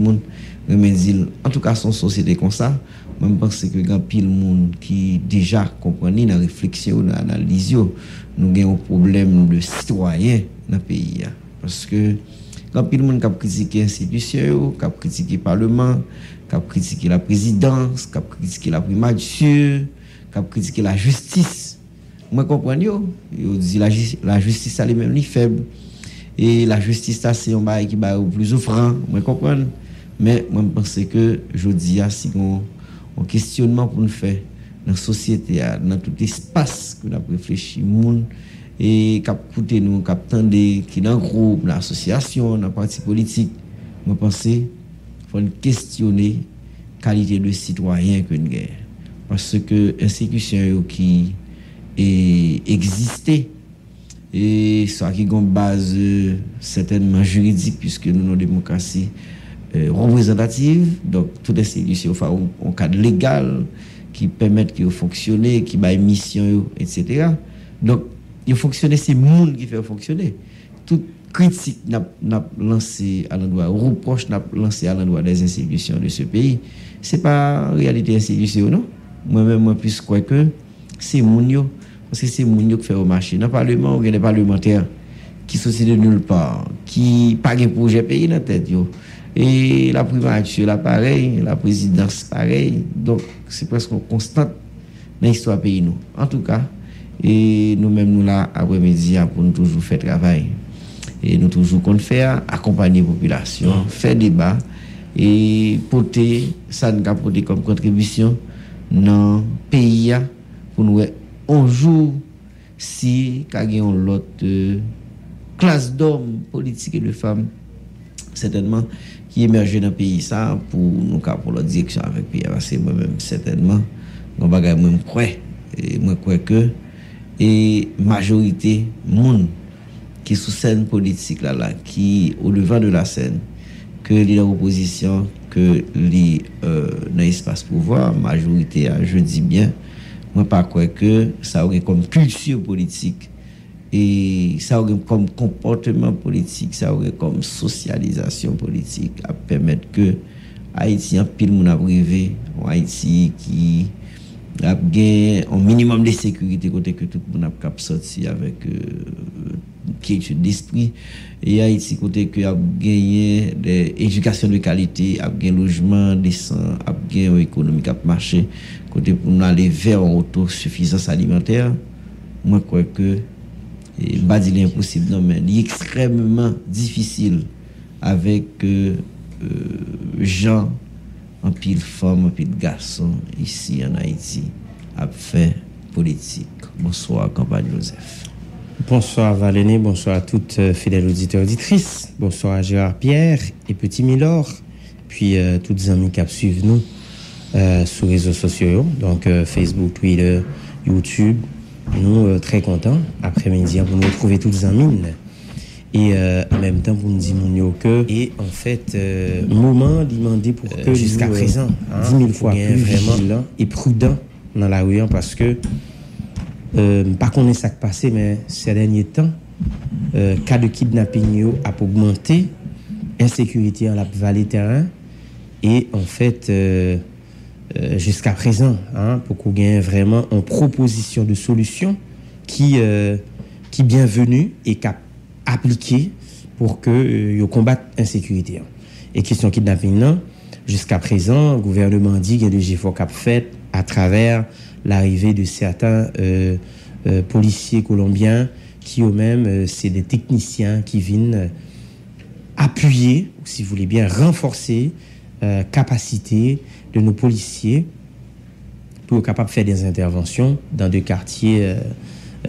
le monde remédier. En tout cas, son société comme ça, moi je pense que grand pile monde qui déjà comprend dans réflexion, dans analyse, nous avons un problème de citoyen dans le pays parce que quand pile monde qui critique l'institution, qui critique le parlement, qui critique la présidence, qui critique la primature, qui critique la justice. Moi comprends yo dit la justice elle est même ni faible et la justice ça c'est un bail qui va plus offrant, moi comprendre. Mais moi je pense que jodi a si on questionnement pour nous faire dans la société dans tout espace que nous avons réfléchi monde et cap écouter nous cap tendre qui dans groupe dans association dans parti politique moi penser faut questionner qualité de citoyen que nous avons parce que institution qui exister et ça qui a une base certainement juridique puisque nous avons une démocratie représentative, donc toutes les institutions ont un cadre légal qui permettent de fonctionner, qui a une mission, etc. Donc, il fonctionner, c'est le monde qui fait fonctionner. Toute critique n'a lancé à l'endroit, reproche n'a lancé à l'endroit des institutions de ce pays, c'est pas en réalité institution, non? Moi-même, moi, plus quoi que c'est moun parce que c'est moun qui fait au marché. Dans le Parlement, il y a des parlementaires qui sont de nulle part, qui n'ont pas de projet pays dans la tête. Et la primature, là, pareil, la présidence, pareil. Donc, c'est presque constant dans l'histoire du pays. Nous. En tout cas, et nous-mêmes, nous là, après-midi, pour nous toujours faire travail. Et nous toujours qu'on fait, accompagner la population, faire débat et porter, ça nous a porté comme contribution dans le pays pour nous un jour si nous l'autre classe d'hommes politiques et de femmes certainement qui émerge dans le pays ça pour nous pour la direction avec le pays parce que moi-même certainement on va même croire et moi crois que et majorité monde qui sous scène politique là qui au devant de la scène que les opposition que les dans l'espace pouvoir majorité je dis bien moi pas croire que ça aurait comme culture politique et ça aurait comme comportement politique, ça aurait comme socialisation politique à permettre que Haïti en pile moun a privé, Haïti qui a gagné un minimum de sécurité côté que tout le monde a sorti avec quiétude d'esprit et Haïti côté que a gagné des éducation de qualité, a gagné logement décent, a gagné une économie qui a marché côté pour nous aller vers une autosuffisance alimentaire. Moi je crois que et pas dire impossible non mais extrêmement difficile avec gens en pile femmes en pile garçons ici en Haïti a fait politique. Bonsoir campagne Joseph. Bonsoir Valénie, bonsoir à toutes fidèles auditeurs auditrices. Bonsoir à Gérard Pierre et Petit Milord, puis toutes les amis qui suivent nous sur les réseaux sociaux, donc Facebook, Twitter, YouTube. Nous très contents après-midi pour nous retrouver toutes les amis et en même temps pour nous dire que et en fait moment demandé pour que jusqu'à présent 10 000 fois plus vigilant et prudent dans la rue parce que pas qu'on est ça qui passé mais ces derniers temps cas de kidnapping a augmenté, insécurité en la vallée terrain et en fait jusqu'à présent pour qu'on gagne vraiment une proposition de solution qui bienvenue et qui appliquée pour que yo combattre insécurité et question kidnapping non jusqu'à présent le gouvernement dit qu'il y a des efforts qu'a fait à travers l'arrivée de certains policiers colombiens qui eux-mêmes c'est des techniciens qui viennent appuyer ou si vous voulez bien renforcer capacité de nos policiers pour être capables de faire des interventions dans des quartiers,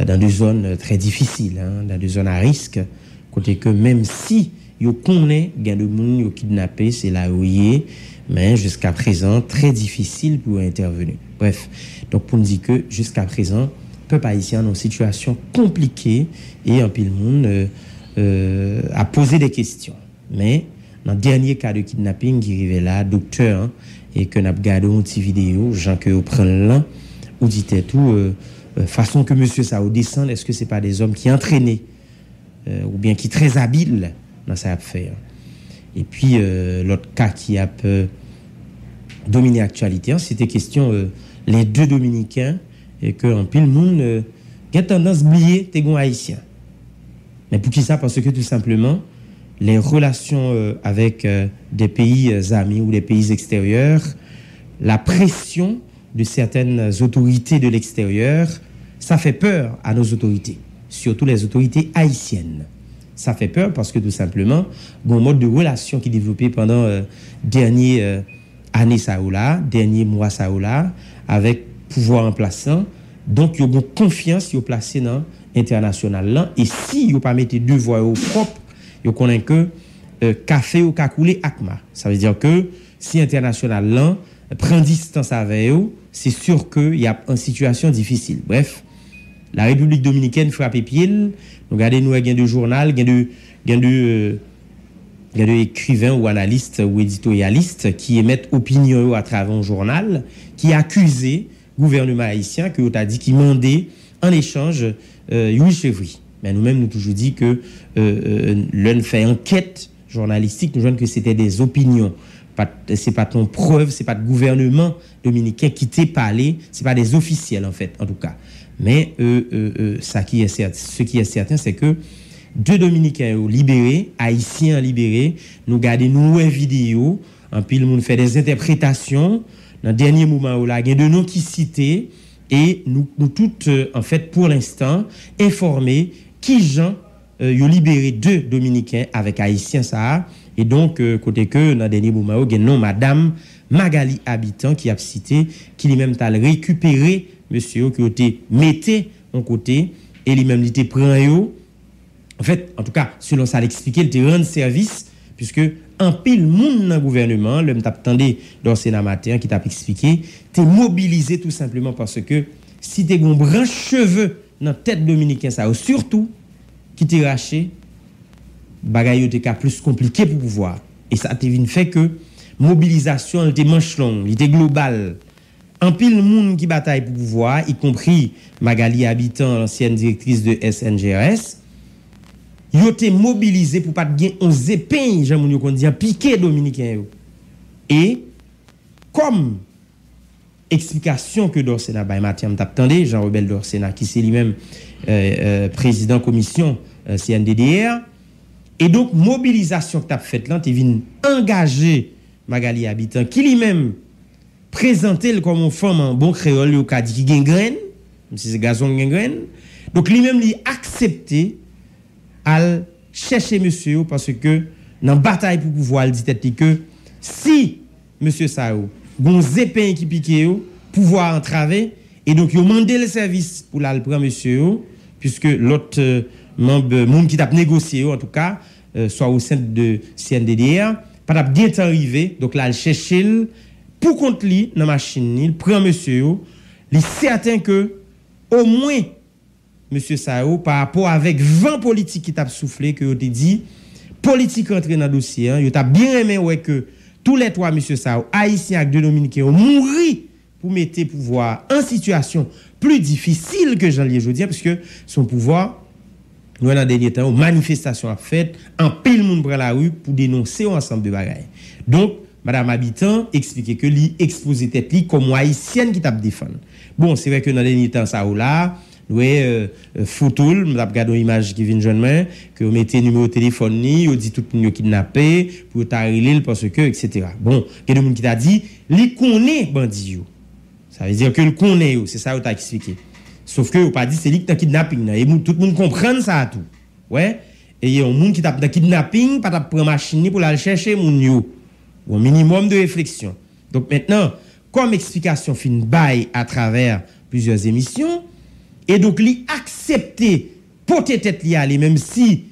dans des zones très difficiles, dans des zones à risque, côté que même si yo connaît gain de monde yo kidnappé, c'est là où il est, mais jusqu'à présent très difficile pour intervenir. Bref, donc pour nous dire que jusqu'à présent peuple haïtien dans une situation compliquée et un pile monde a posé des questions. Mais dans le dernier cas de kidnapping qui arrivait là, docteur et que n'a regardé une petite vidéo, gens que prennent là, ou dit tout façon que monsieur ça au descend, est-ce que c'est pas des hommes qui entraînés ou bien qui très habiles dans ça affaire. Et puis, l'autre cas qui a dominé l'actualité, c'était question les deux Dominicains, et que en pile monde a tendance à oublier tes gons haïtiens. Mais pour qui ça? Parce que tout simplement, les relations avec des pays amis ou des pays extérieurs, la pression de certaines autorités de l'extérieur, ça fait peur à nos autorités, surtout les autorités haïtiennes. Ça fait peur parce que tout simplement, bon mode de relation qui est développé pendant dernier année saoula, dernier mois saoula, avec pouvoir en plaçant, donc il y a une confiance qui placée dans international là, et si il pas mettre deux voix au propre, il connaît que café ou kakoulé akma. Ça veut dire que si international là prend distance avec eux, c'est sûr qu'il y a une situation difficile. Bref, la République dominicaine frappe pied. Nous regardez nous gain de journal, gain de écrivains ou analystes ou éditorialistes qui émettent opinion à travers un journal, qui accusent le gouvernement haïtien que t'a dit qu'il mandait en échange 8 février. Mais nous-mêmes nous toujours dit que l'on fait enquête journalistique, nous voyons que c'était des opinions. C'est pas ton preuve, c'est pas le gouvernement dominicain qui t'a parlé, c'est pas des officiels en fait, en tout cas. Mais ce qui est certain, c'est que deux Dominicains libérés, Haïtiens libérés, nous gardons nous vidéos, en pile nous fait des interprétations. Dans le dernier moment où là, il y a de noms qui cités et nous toutes en fait pour l'instant informés qui gens ont libéré deux Dominicains avec Haïtiens ça. Et donc côté que dans le dernier moment où il y a non madame Magali Habitant qui a cité qui lui-même t'a récupéré monsieur qui était metté en côté et lui-même il était prend yo. En fait, en tout cas, selon ça l'expliquer, il te rend service puisque un pile monde dans le gouvernement, le m'attendait dans Sénat matin qui t'a expliqué, t'es mobilisé tout simplement parce que si t'es gon branche cheveux dans tête dominicain ça surtout qui t'est raché bagaille était plus compliqué pour pouvoir et ça t'est venu fait que mobilisation elle était manche longue, il était global. En pile monde qui bataille pour pouvoir, y compris Magali Habitant, l'ancienne directrice de SNGRS, yo été mobilisé pour pas gagner 11 épines, j'aime nous qu'on dit piqué dominicain yo. Et comme explication que Dorsena bay Mathieu m'attendait Jean-Robert Dorsena qui c'est lui-même président commission CNDDR et donc mobilisation que tu as faite là tu viens engager Magali Habitant qui lui-même présenté comme une femme en bon créole yo ka dit qui gangrène même si c'est gazon gangrène donc lui-même lui accepté à chercher monsieur parce que dans bataille pour pouvoir il dit que si monsieur Sao gon zépin qui piqué yo pouvoir entraver et donc yo mandé le service pour la prendre monsieur puisque l'autre membre monde qui t'a négocié en tout cas soit au sein de CNDDR pas t'a bien arrivé donc là il chercher pour compte li dans machine il prend monsieur il est certain que au moins monsieur Sao par rapport avec 20 politiques qui t'a soufflé que te dit politique rentrer dans dossier hein, yo t'a bien aimé ouais que tous les trois monsieur Sao haïtiens et deux dominicains ont mouri pour mettre pouvoir en situation plus difficile que Jean Lié-Jodien parce que son pouvoir nous dans dernier temps manifestation a fait en pile monde prend la rue pour dénoncer un ensemble de bagages. Donc madame Habitant expliquait que li exposé tête li comme haïtienne qui t'a défendre. Bon, c'est vrai que dans dernier temps ça là ouais photo m'a regardé une image qui vient jeune que on mettait numéro de téléphone ni on dit tout le monde kidnappé pour t'arrêter parce que etc. Bon, il y a des monde qui t'a dit li connaît bandi yo. Ça veut dire que le connaît c'est ça on t'a expliqué. Sauf que on pas dit c'est lui qui t'a kidnapping et tout le monde comprend ça tout. Ouais, et il y a un monde qui t'a kidnapping pas t'a prendre machine pour aller chercher moun yo. Au minimum de réflexion. Donc maintenant, comme explication fin bail à travers plusieurs émissions et donc li accepter porter tête li aller même si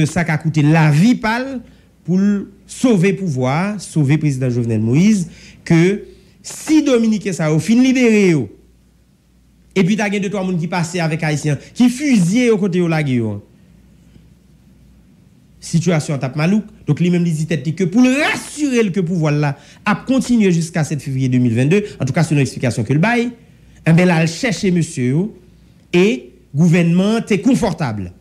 ça a coûté la vie pâle pour sauver pouvoir, sauver président Jovenel Moïse que si Dominique ça au fin libéré yo et puis t'as gen deux trois monde qui passaient avec haïtien qui fusillé au côté au lagué yo. Situation tape malouk donc lui-même dit tête que pour le rassurer que pouvoir là a continué jusqu'à 7 février 2022 en tout cas c'est une explication que le bail ben là chercher monsieur et gouvernement est confortable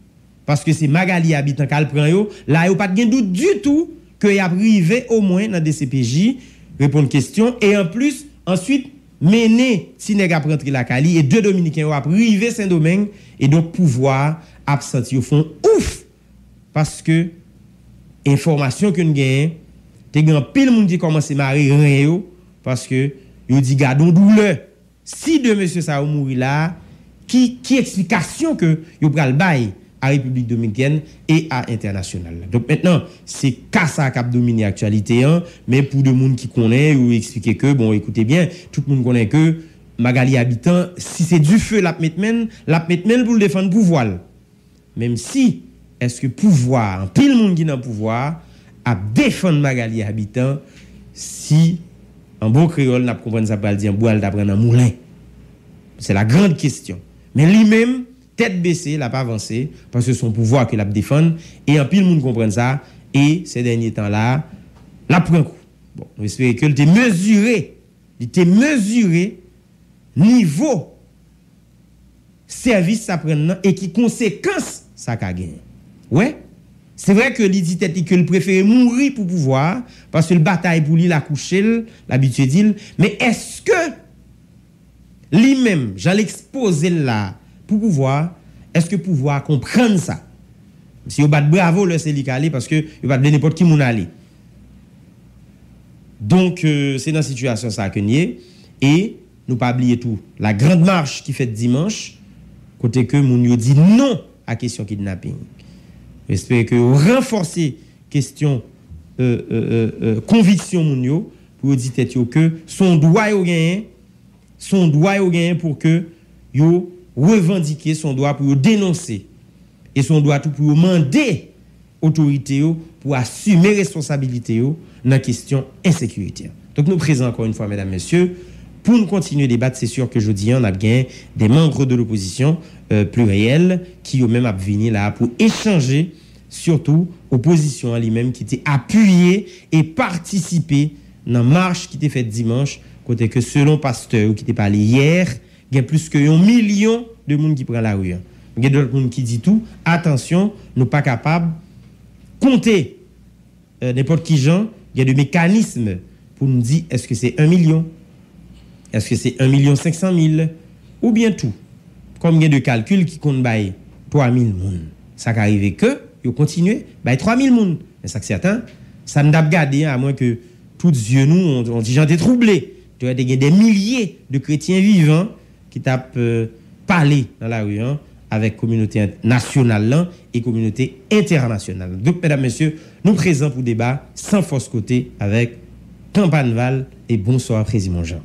parce que c'est Magali Habitant qu'elle prend yo là yo pas de doute du tout que y a privé au moins dans DCPJ répondre question et en plus ensuite mener si nèg a rentré la Cali et 2 dominicains a privé Saint-Domingue et donc pouvoir absenti au fond ouf parce que information que nous gagne t'es grand pile monde qui commence à marrer rien parce que yo dit gardons douleur si de monsieur ça mourir là qui explication que yo pral bail à République dominicaine et à international. Donc maintenant, c'est cas ça qui a dominé l'actualité mais pour de monde qui connaît ou expliquer que bon écoutez bien, tout le monde connaît que Magali habitant si c'est du feu la mettre pour le défendre pouvoir. Même si est-ce que pouvoir, pile monde qui dans pouvoir à défendre Magali habitant si en bon créole n'a comprendre ça pas dire boire d'apprendre un moulin. C'est la grande question. Mais lui-même tête baissée, l'a pas avancé parce que son pouvoir que l'a défendre et en pile monde comprend ça et ces derniers temps là la prend coup. Bon, on espère que il était mesuré niveau service ça prend et qui conséquence ça qu'a gagné. Ouais. C'est vrai que il dit tête que il préfère mourir pour pouvoir parce que le bataille pour lui la coucher l'habitude dit mais est-ce que lui-même j'allais exposer là pour pouvoir, est-ce que pouvoir comprendre ça? Si vous bat bravo le Sélicalé parce que vous bat n'importe qui moun aller. Donc c'est dans cette situation ça que nous et nous pas oublier tout la grande marche qui fait dimanche côté que moun yo dit non à question kidnapping. J'espère que renforcer question conviction moun yo pour dire tête yo que son droit yo gagner pour que yo revendiquer son droit pour dénoncer et son droit tout pour demander autorité pour assumer responsabilité dans la question insécurité. Donc nous présentons encore une fois mesdames messieurs pour nous continuer le débat, c'est sûr que jeudi on a bien des membres de l'opposition plurielle qui ont même venir là pour échanger surtout opposition à lui-même qui était appuyé et participé dans la marche qui était faite dimanche côté que selon pasteur qui était parlé hier il y a plus que 1 million de monde qui prend la rue. Il y a d'autres monde qui dit tout, attention, nous pas capable compter n'importe qui gens, il y a des mécanismes pour nous dire est-ce que c'est 1 million? Est-ce que c'est 1,5 million ou bien tout? Comme il y a de calculs qui comptent 3 000 monde. Ça arrive que yo continuer 3 000 monde. Mais ça que certain, ça n'a pas gardé à moins que tous yeux nous on dit j'en ai troublé. Tu as des milliers de chrétiens vivants qui tapent parler dans la rue avec communauté nationale et communauté internationale. Donc, mesdames, messieurs, nous présents pour débat sans fausse côté avec Campagne Val et bonsoir, Président Jean.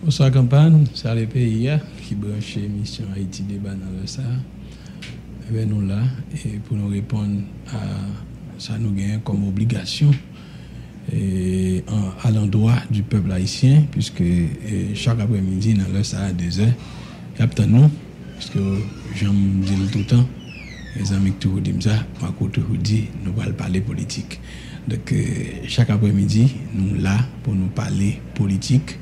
Bonsoir, Campagne. C'est le pays qui branche l'émission Haïti Débat dans le ça. Avec nous là et pour nous répondre à ça nous gagne comme obligation et à l'endroit du peuple haïtien puisque chaque après-midi dans l'heure ça à 2h captain nous parce que j'aime dire tout le temps les amis qui tout disent ça ma côté dit nous va parler politique donc chaque après-midi nous là pour nous parler politique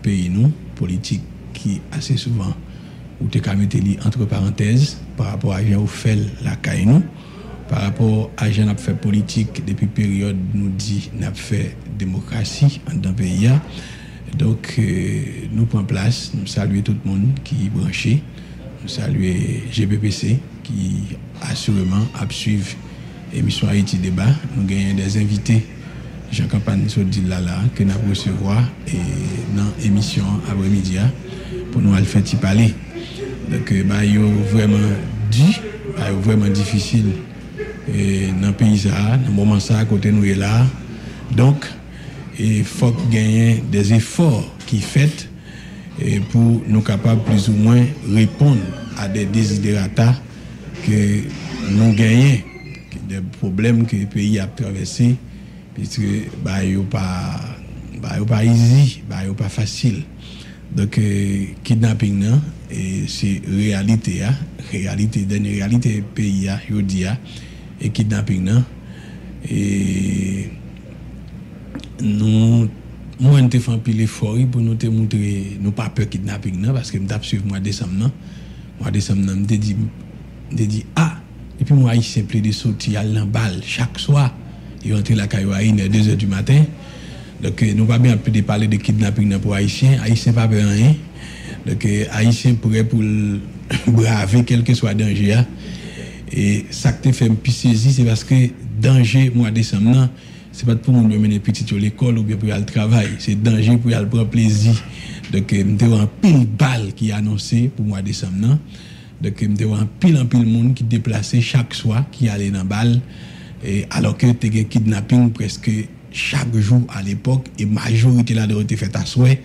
pays nous politique qui assez souvent ou te ka mettre entre parenthèses par rapport à gens au fait la caille nous par rapport à gens n'a fait politique depuis période nous dit n'a fait démocratie dans pays. Donc nous prenons place, nous saluons tout le monde qui est branché, nous saluons GPPC qui assurément a suivi l'émission Haïti Débat. Nous gagnons des invités Jean Campagne Sodi là que nous allons recevoir et dans l'émission après-midi pour nous faire parler. Donc il vraiment difficile et dans le pays ça, dans le moment ça, à côté nous est là. Donc, il faut gagner des efforts qui fait pour nous capables plus ou moins répondre à des desiderata que nous gagnons, des problèmes que le pays a traversé, puisque pas easy, pas facile. Donc, kidnapping c'est réalité dernière réalité pays et kidnapping et nous moi te fait pile effort pour nous te montrer nous pas peur kidnapping parce que m't'a suivre mois décembre me dit ah et puis moi il simple de sortir à l'embal chaque soir il est rentré la caillou à 2h du matin. Donc, nous pas bien plus de parler de kidnapping pour Haïtiens. Haïtiens pas peur rien. Donc, Haïtiens pourraient pour braver quel que soit danger. Et ça que te fait me plus saisir, c'est parce que danger, mois de décembre, c'est pas pour nous mener petit à l'école ou bien pour aller au travail. C'est danger pour aller prendre plaisir. Donc, nous avons un pile balle qui est annoncé pour mois de décembre. Donc, nous avons un pile monde qui déplaçait chaque soir, qui allait dans balle. Et alors que tu as kidnapping presque chaque jour à l'époque, et majorité là de fait à souhait,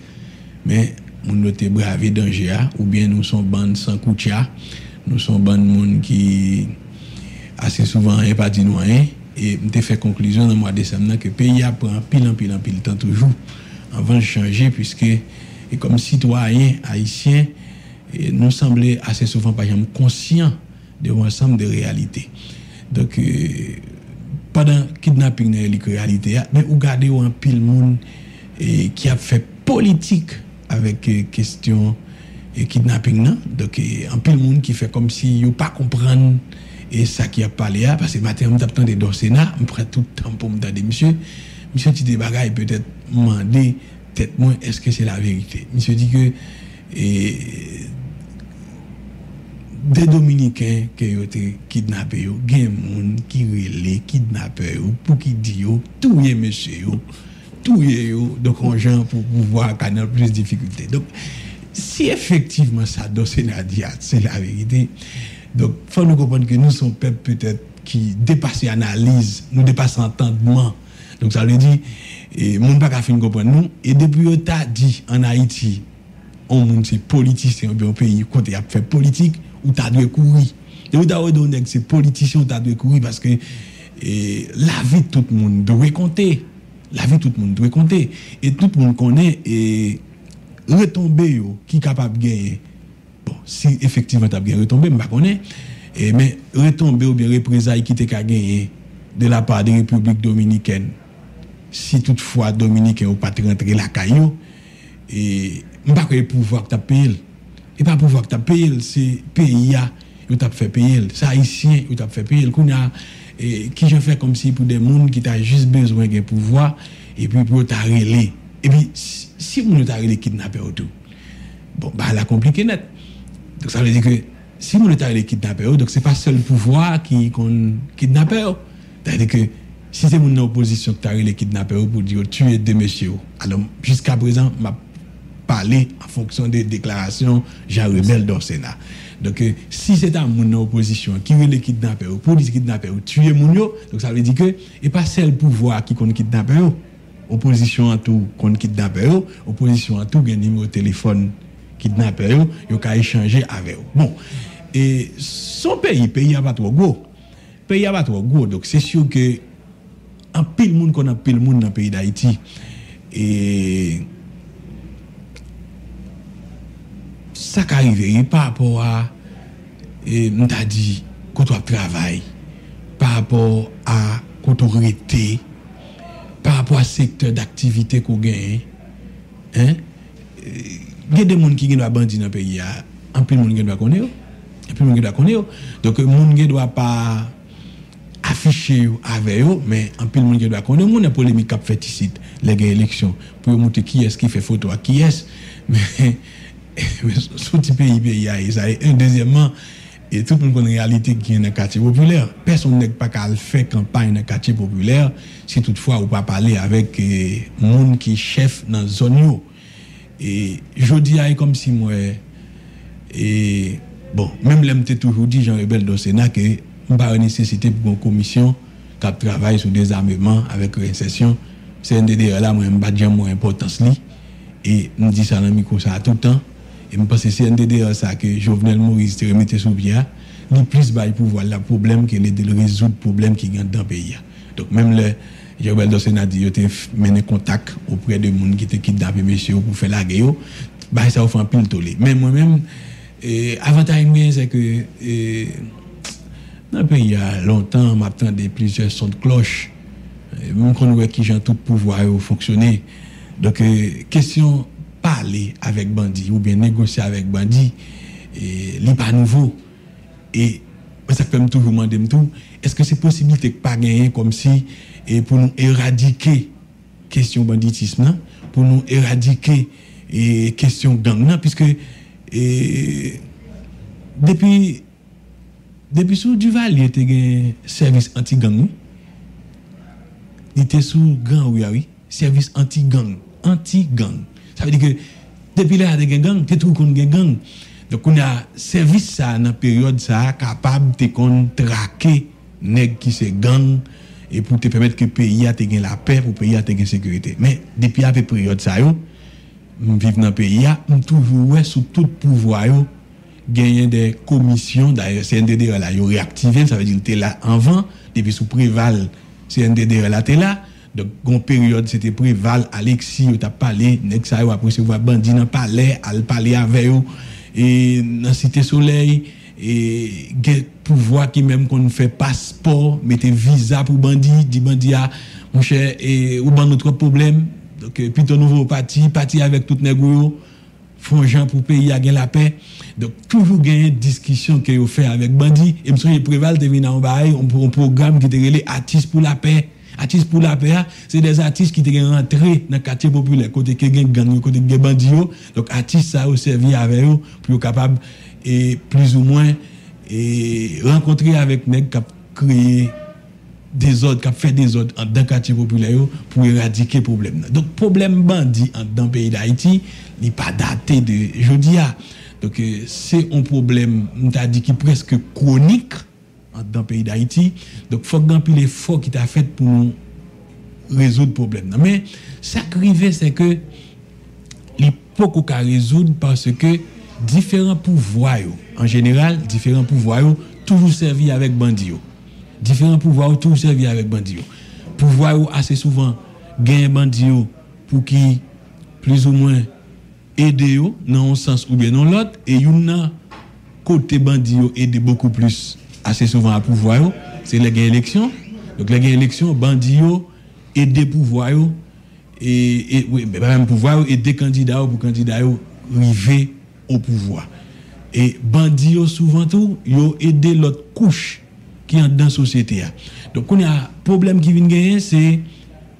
mais nous noté bravé danger, ou bien nous sommes bande sans coutia, nous sommes bande monde qui assez souvent rien pas dit nous rien, et nous fait conclusion dans le mois de décembre que le pays a pris pile temps toujours avant de changer, puisque et comme citoyens haïtiens, nous semblons assez souvent par exemple conscients de l'ensemble des réalités. Donc pendant kidnapping dans la réalité, mais vous regardez un pile monde qui a fait politique avec question kidnapping non. Donc un pile monde qui fait comme si yo pas comprendre et ça qui a parlé parce que matin on t'attend des Sénat, on prend tout le temps pour me demander monsieur dit des bagailles peut-être demander tête moi est-ce que c'est la vérité. Monsieur dit que des Dominicains qui ont été kidnappés, il y a des gens qui relèvent kidnappés, pour qui disent, tout est monsieur, tout est donc on gens pour pouvoir connaître plus de difficultés. Donc, si effectivement ça doit c'est la vérité, donc il faut nous comprendre que nous sommes peuple peut-être qui dépasse l'analyse, nous dépasse l'entendement. Donc ça veut dire, et mon pas qu'à fin comprendre nous, et depuis on t'a dit en Haïti, on monde c'est politicien, ou bien un pays côté a fait politique, ou t'as dû courir. Et ou t'as donné que c'est politicien ou t'as dû courir parce que la vie de tout le monde doit compter. La vie de tout le monde doit compter. Et tout le monde connaît et retomber qui est capable de gagner. Bon, si effectivement t'as bien retombé, je ne connais pas. Mais retomber ou bien représailles qui t'es qu'à gagner de la part des Républiques dominicaines. Si toutefois Dominicain ou pas rentrer la caillou, et je ne sais pas le pouvoir que tu as payé. Et pas pouvoir que tu as payé, c'est pays qui t'a fait payer. C'est haïtien qui t'a fait payer. Qui je fais comme si pour des gens qui t'a juste besoin de pouvoir et puis pour t'arrêter. Et puis si vous t'arrêtez kidnapper ou tout, bon bah la compliqué net. Donc ça veut dire que si vous t'arrêtez kidnapper, donc c'est pas seul pouvoir qui kidnapper. C'est-à-dire que si c'est mon opposition qui t'arrête kidnapper pour dire tuer deux messieurs. Alors jusqu'à présent m'a parler en fonction des déclarations Jean Rebelle dans le Sénat. Donc, si c'est à mon opposition qui veut les kidnapper, ou police kidnapper, ou tuer mon yo, donc ça veut dire que, et pas seul pouvoir qui compte kidnapper, opposition en tout compte kidnapper, opposition en tout gagne numéro de téléphone kidnapper, yo ka échanger avec eux. Bon, et son pays a pas trop gros. Pays a pas trop gros, donc c'est sûr que, en pile monde qu'on a pile monde dans le pays d'Haïti, et ça qui arrive par rapport à on t'a dit quand on travaille par rapport à quand on arrêté par rapport à secteur d'activité qu'on gagne hein il y a des gens qui doivent bandit dans le pays en plus monde qui doit connaître donc le monde qui doit pas afficher avec eux mais en plus monde qui doit connaître monde polémique qui fait ici les élections pour montrer qui est-ce qui fait photo à qui est mais ce petit pays ça est un deuxièmement et tout le monde connaît la réalité qui est dans le quartier populaire personne n'est pas qu'à faire campagne dans le quartier populaire si toutefois ou pas parler avec monde qui chef dans zone yo et je dis comme si moi et bon même l'aime toujours dit Jean Rebelle dans Sénat que on pas nécessité pour une commission qui travaille sur des armements avec réinsertion c'est un DDR là moi pas dire moins importance li et on dit ça dans le micro ça tout le temps. Et je pense que c'est un DDR ça que Jovenel Moïse te remettait sous pied, ni plus bail pour voir le problème que de résoudre le problème qui gagne dans le pays. Donc même le Joël Dossénat dit qu'il a mené contact auprès de gens qui étaient kidnappés messieurs pour faire la guerre, bah ça fait un pile tollé. Mais moi-même avantage c'est que dans le pays il y a longtemps m'attendais plusieurs sons de cloche. Même qu'on voit qui j'ai tout pouvoir fonctionner. Donc question parler avec bandit ou bien négocier avec bandit n'est pas nouveau et ça fait toujours demander tout est-ce que c'est possibilité que pas gagner comme si et pour nous éradiquer question banditisme, pour nous éradiquer et question gang, puisque depuis sous Duvalier était un service anti-gang. Il était sous grand oui, service anti-gang. Ça veut dire que depuis là, il y a des gangs, tu trouves qu'on a gang. Donc, on a service ça dans la période ça capable de traquer nèg qui se gang et pour te permettre que le pays a la paix, pour le pays a la sécurité. Mais depuis la période ça, on vit dans le pays, on toujours sous tout pouvoir, gagner des commissions. D'ailleurs, CNDD là, ils ont réactivé, ça veut dire que là avant, depuis sous Préval, CNDD là, t'es là. Donc, en période, c'était Préval, Alexis, on t'a parlé, nèg ça, après se voir bandit dans le palais, al parler avec eux. Et dans Cité Soleil, et pouvoir qui même qu'on fait passeport, mettez visa pour bandit, dit bandit à mon cher, et ou ban notre problème. Donc plutôt nouveau parti avec tout négro, font gens pour pays à la paix. Donc toujours gagner discussion que vous fait avec bandit et monsieur Préval de venir en bail, un programme qui était relé artistes pour la paix. Artistes pour la paix, c'est des artistes qui étaient rentrés dans le quartier populaire, côté que gang, côté que bandits. Donc, artistes, ça a servi avec eux pour être capable, et plus ou moins, et rencontrer avec nèg qui créé des ordres, qui fait des ordres dans le quartier populaire pour éradiquer le problème. Donc, problème bandit dans le pays d'Haïti, il n'est pas daté de jeudi. Donc, c'est un problème, on t'a dit, qui est presque chronique dans le pays d'Haïti. Donc, il faut que l'effort qui t'a fait pour nous résoudre le problème. Mais, ça qui arrive, c'est que il faut qu'on résoudre parce que différents pouvoirs, en général, différents pouvoirs, toujours servi avec bandits. Différents pouvoirs, toujours servi avec bandits. Pouvoir assez souvent gagner bandits pour qui, plus ou moins, aider dans un sens ou bien dans l'autre, et yon côté bandits aider beaucoup plus assez souvent à pouvoir, c'est les gains élections. Donc les gains élections, bandits aider pouvoir et oui, mais même pouvoir aider candidats pour candidats arriver au pouvoir. Et bandits souvent tout, yo aider l'autre couche qui est dans la société. Donc on a un problème qui vient gagner, c'est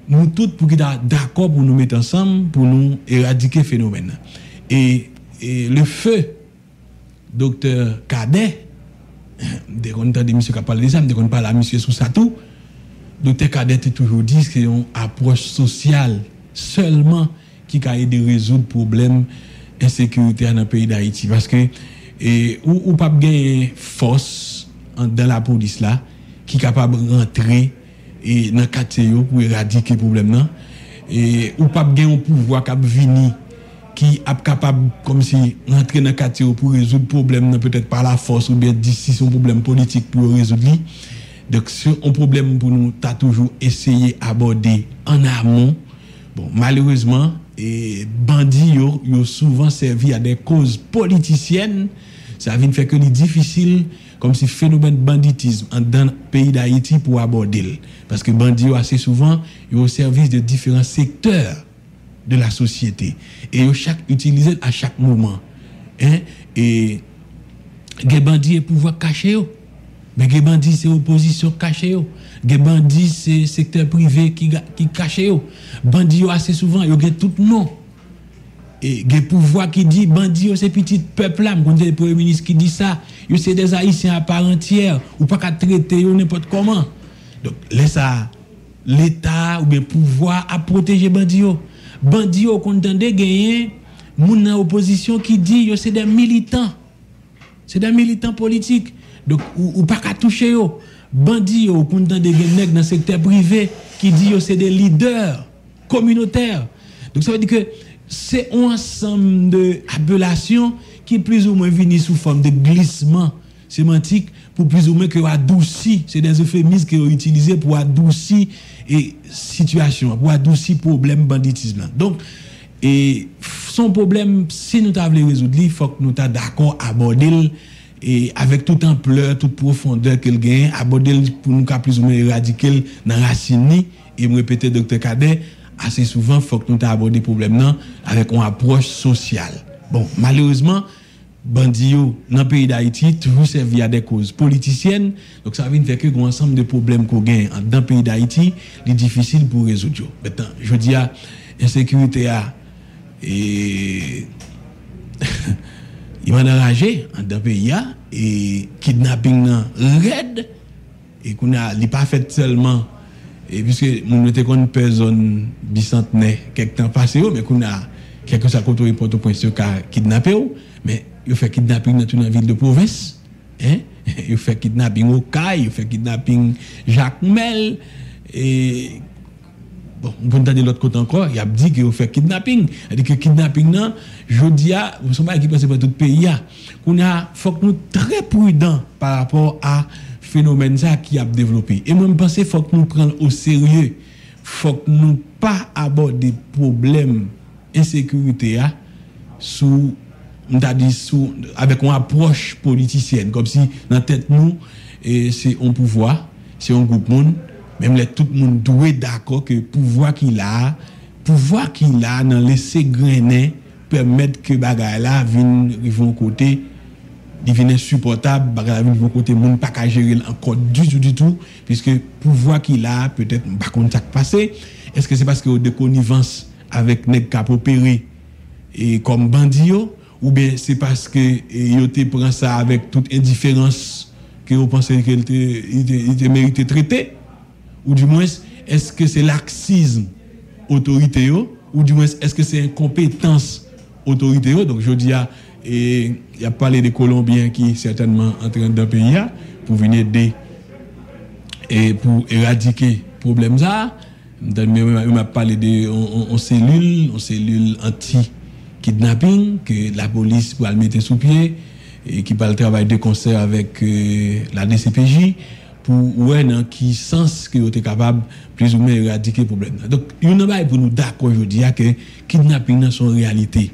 nous tous pour qui d'accord pour nous mettre ensemble pour nous éradiquer le phénomène. Et le feu docteur Cadet, dès qu'on entend des messieurs qui parlent de ça, dès qu'on parle à monsieur sous ça tout, docteur Cadet est toujours dit que c'est une approche sociale seulement qui a aidé à résoudre le problème d'insécurité dans le pays d'Haïti. Parce que ou pas gagner force dans la police là qui est capable de rentrer dans le quartier pour éradiquer le problème. Et ou pas gagner un pouvoir qui venir qui est capable comme si rentrer dans le quartier pour résoudre le problème peut-être par la force ou bien d'ici son problème politique pour résoudre. Donc c'est un problème pour nous t'as toujours essayé d'aborder en amont. Bon, malheureusement et bandits ont souvent servi à des causes politiciennes. Ça vient faire que c'est difficile comme si phénomène banditisme dans le pays d'Haïti pour aborder. Parce que bandits assez souvent ils au service de différents secteurs de la société et chaque utilisé à chaque moment. Et les bandits et pouvoir caché. Mais les bandits c'est opposition cachée. Les bandits c'est secteur privé qui caché. Bandits assez souvent ils ont tout nom. Et les pouvoir qui dit bandits c'est petit peuple là, quand le premier ministre qui dit ça, ils c'est des haïtiens à part entière ou pas qu'à traiter n'importe comment. Donc laisse ça l'état ou bien pouvoir à protéger bandits. Bandits qu'on entend gagner moun dans opposition qui dit yo c'est des militants. C'est des militants politiques. Donc ou pas qu'à toucher yo. Bandits qu'on entend gagner nèg dans secteur privé qui dit yo c'est des leaders communautaires. Donc ça veut dire que c'est un ensemble de appellations qui plus ou moins viennent sous forme de glissement sémantique pour plus ou moins que adoucir, c'est des euphémismes qui ont utilisés pour adoucir et situation, pour adoucir problème banditisme. Donc et son problème si nous t'avons résoudre, il faut que nous t'as d'accord aborder et avec toute ampleur, toute profondeur qu'elle gagne, aborder pour nous plus ou moins éradiquer dans racine et me répéter docteur Cadet assez souvent faut que nous abordé problème là avec une approche sociale. Bon, malheureusement bandits dans le pays d'Haïti toujours servi à des causes politiciennes. Donc ça veut dire que un ensemble de problèmes qu'on gagne dans le pays d'Haïti, c'est difficile pour résoudre. Maintenant, je dis à insécurité et il m'a enragé dans le pays et kidnapping raid et qu'on a pas fait seulement et puisque nous était une personne bicentenaire quelque temps passé mais qu'on a quelque chose à côté de Port-au-Prince qui a kidnappé mais il fait kidnapping dans toute la ville de province hein il fait kidnapping au Caille il fait kidnapping Jacques Mel et bon on peut entendre de l'autre côté encore il a dit qu'il fait kidnapping il dit que kidnapping non je dis à vous savez qui passe par tout le pays qu'on a faut que nous très prudent par rapport à phénomène ça qui a développé et moi je pense faut que nous prendre au sérieux faut que nous pas aborder problème insécurité sous avec une approche politicienne comme si dans tête nous et c'est un pouvoir c'est un groupe monde même tout le monde doit d'accord que pouvoir qu'il a dans laisser grainer permettre que bagaille là vienne vont côté devient insupportable bagaille vont côté monde pas qu'à gérer encore du tout puisque pouvoir qu'il a peut-être pas contact passé est-ce que c'est parce que de connivence avec nèg cap opéré et comme bandit ou bien c'est parce que yo te prend ça avec toute indifférence que vous pensez qu'il était mérité traité ou du moins est-ce que c'est laxisme autorité ou du moins est-ce que c'est incompétence autorité donc je dis il y a parlé des Colombiens qui certainement en train d'un pays pour venir aider et pour éradiquer problème ça il m'a parlé de on cellule anti kidnapping que la police pour le mettre sous pied et qui va le travail de concert avec la DCPJ pour ouais dans qui sens que était capable plus ou moins éradiquer le problème. Donc il n'a pas pour nous d'accord aujourd'hui que kidnapping dans son réalité.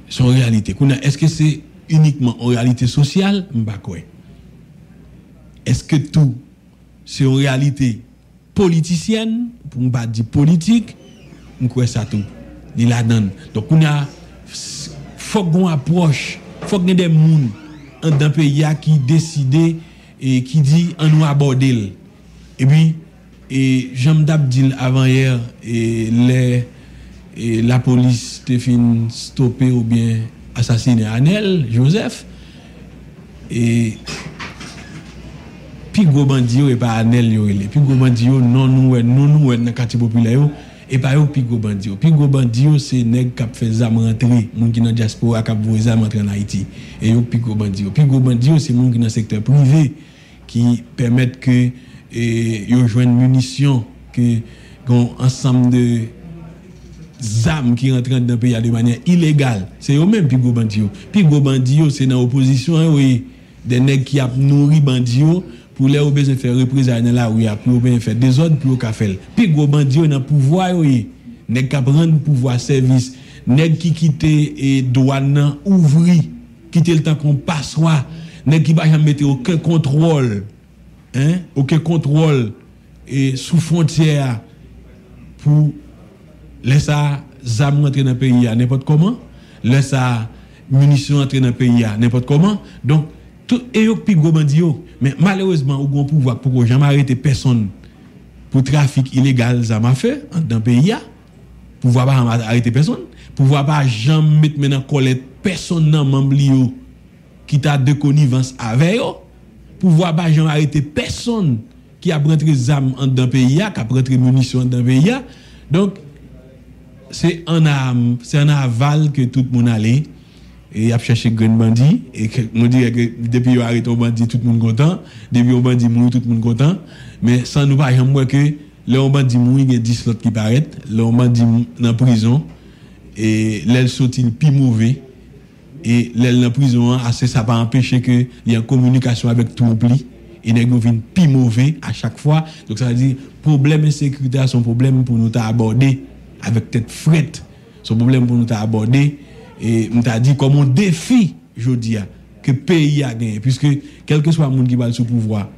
Est-ce que c'est uniquement en réalité sociale? M'pas quoi. Est-ce que tout c'est en réalité politicienne pour ne pas dire politique? M'croit ça tout. Il la donne. Donc on a faut qu'on approche, faut qu'il y ait des gens dans pays qui décident et qui dit on nous aborder. Et puis Jean Dabdil avant hier et la police te fin stopper ou bien assassiner Anel Joseph et puis gros bandit et pas Anel yo puis gros bandit non nous dans quartier populaire et pas yo puis gros bandit c'est nèg qui fait zam rentrer moun qui dans diaspora qui voyer zam rentrer en Haïti et yo puis gros bandit c'est moun qui dans secteur privé qui permettent que yo joignent munitions que gon ensemble de zam qui rentrent dans le pays de manière illégale c'est eux même puis gros bandit c'est dans opposition oui des nèg qui a nourri bandit pour les ou besoin faire représailles dans la rue pour bien faire des ordres pour ka faire puis gros bandit dans pouvoir oui nèg qui prendre pouvoir service nèg qui quitter douane ouvri quitter le temps qu'on passoire nèg qui va jamais mettre aucun contrôle et sous frontière pour laisser zam rentrer dans le pays à n'importe comment, laisser munitions rentrer dans le pays à n'importe comment. Donc, tout est au plus gros bandit. Mais malheureusement, au grand pouvoir, pour jamais arrêter personne pour trafic illégal, zam a fait dans le pays, pouvoir pas arrêter personne, pouvoir pas jamais mettre maintenant collecte personne dans membre qui t'a de connivence avec eux, pouvoir pas jamais arrêter personne qui a rentré zam dans le pays, qui a rentré munitions dans le pays. Donc, c'est un aval que tout le monde allait et a cherché grand bandit et on dirait que depuis on arrête au bandit tout le monde content depuis au bandit mourir tout le monde content mais sans nous pas jamais que le bandit mourir il y a 10 autres qui paraissent le bandit dans prison et l'aile sorti le plus mauvais et l'aile dans prison assez ça pas empêcher que il y a une communication avec tout pli et nèg vinn plus mauvais à chaque fois donc ça veut dire problème insécurité son problème pour nous aborder avec tête frette son problème pour nous aborder et on t'a dit comme un défi jodi que pays a gagné puisque quel que soit monde qui va sous pouvoir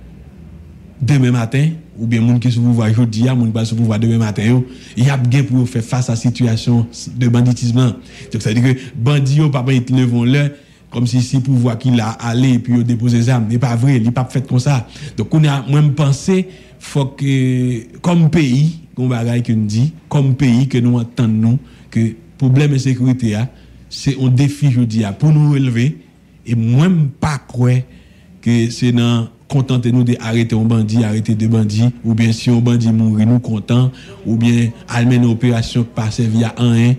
demain matin ou bien monde qui sous pouvoir jodi monde qui va sous pouvoir demain matin il y a gagné pour faire face à situation de banditisme donc ça veut dire que bandits pas ils levont là comme si pouvoir qu'il a allé et puis déposer des armes, n'est pas vrai, il n'est pas fait comme ça. Donc on a même pensé faut que comme pays, qu'on bagaille que nous dit, comme pays que nous entendons que problème de sécurité c'est un défi je dis pour nous relever et même pas croire que c'est dans contenter nous d'arrêter un bandit, arrêter deux bandits, ou bien si un bandit mourit, nous content, ou bien aller une opération qui passe via un,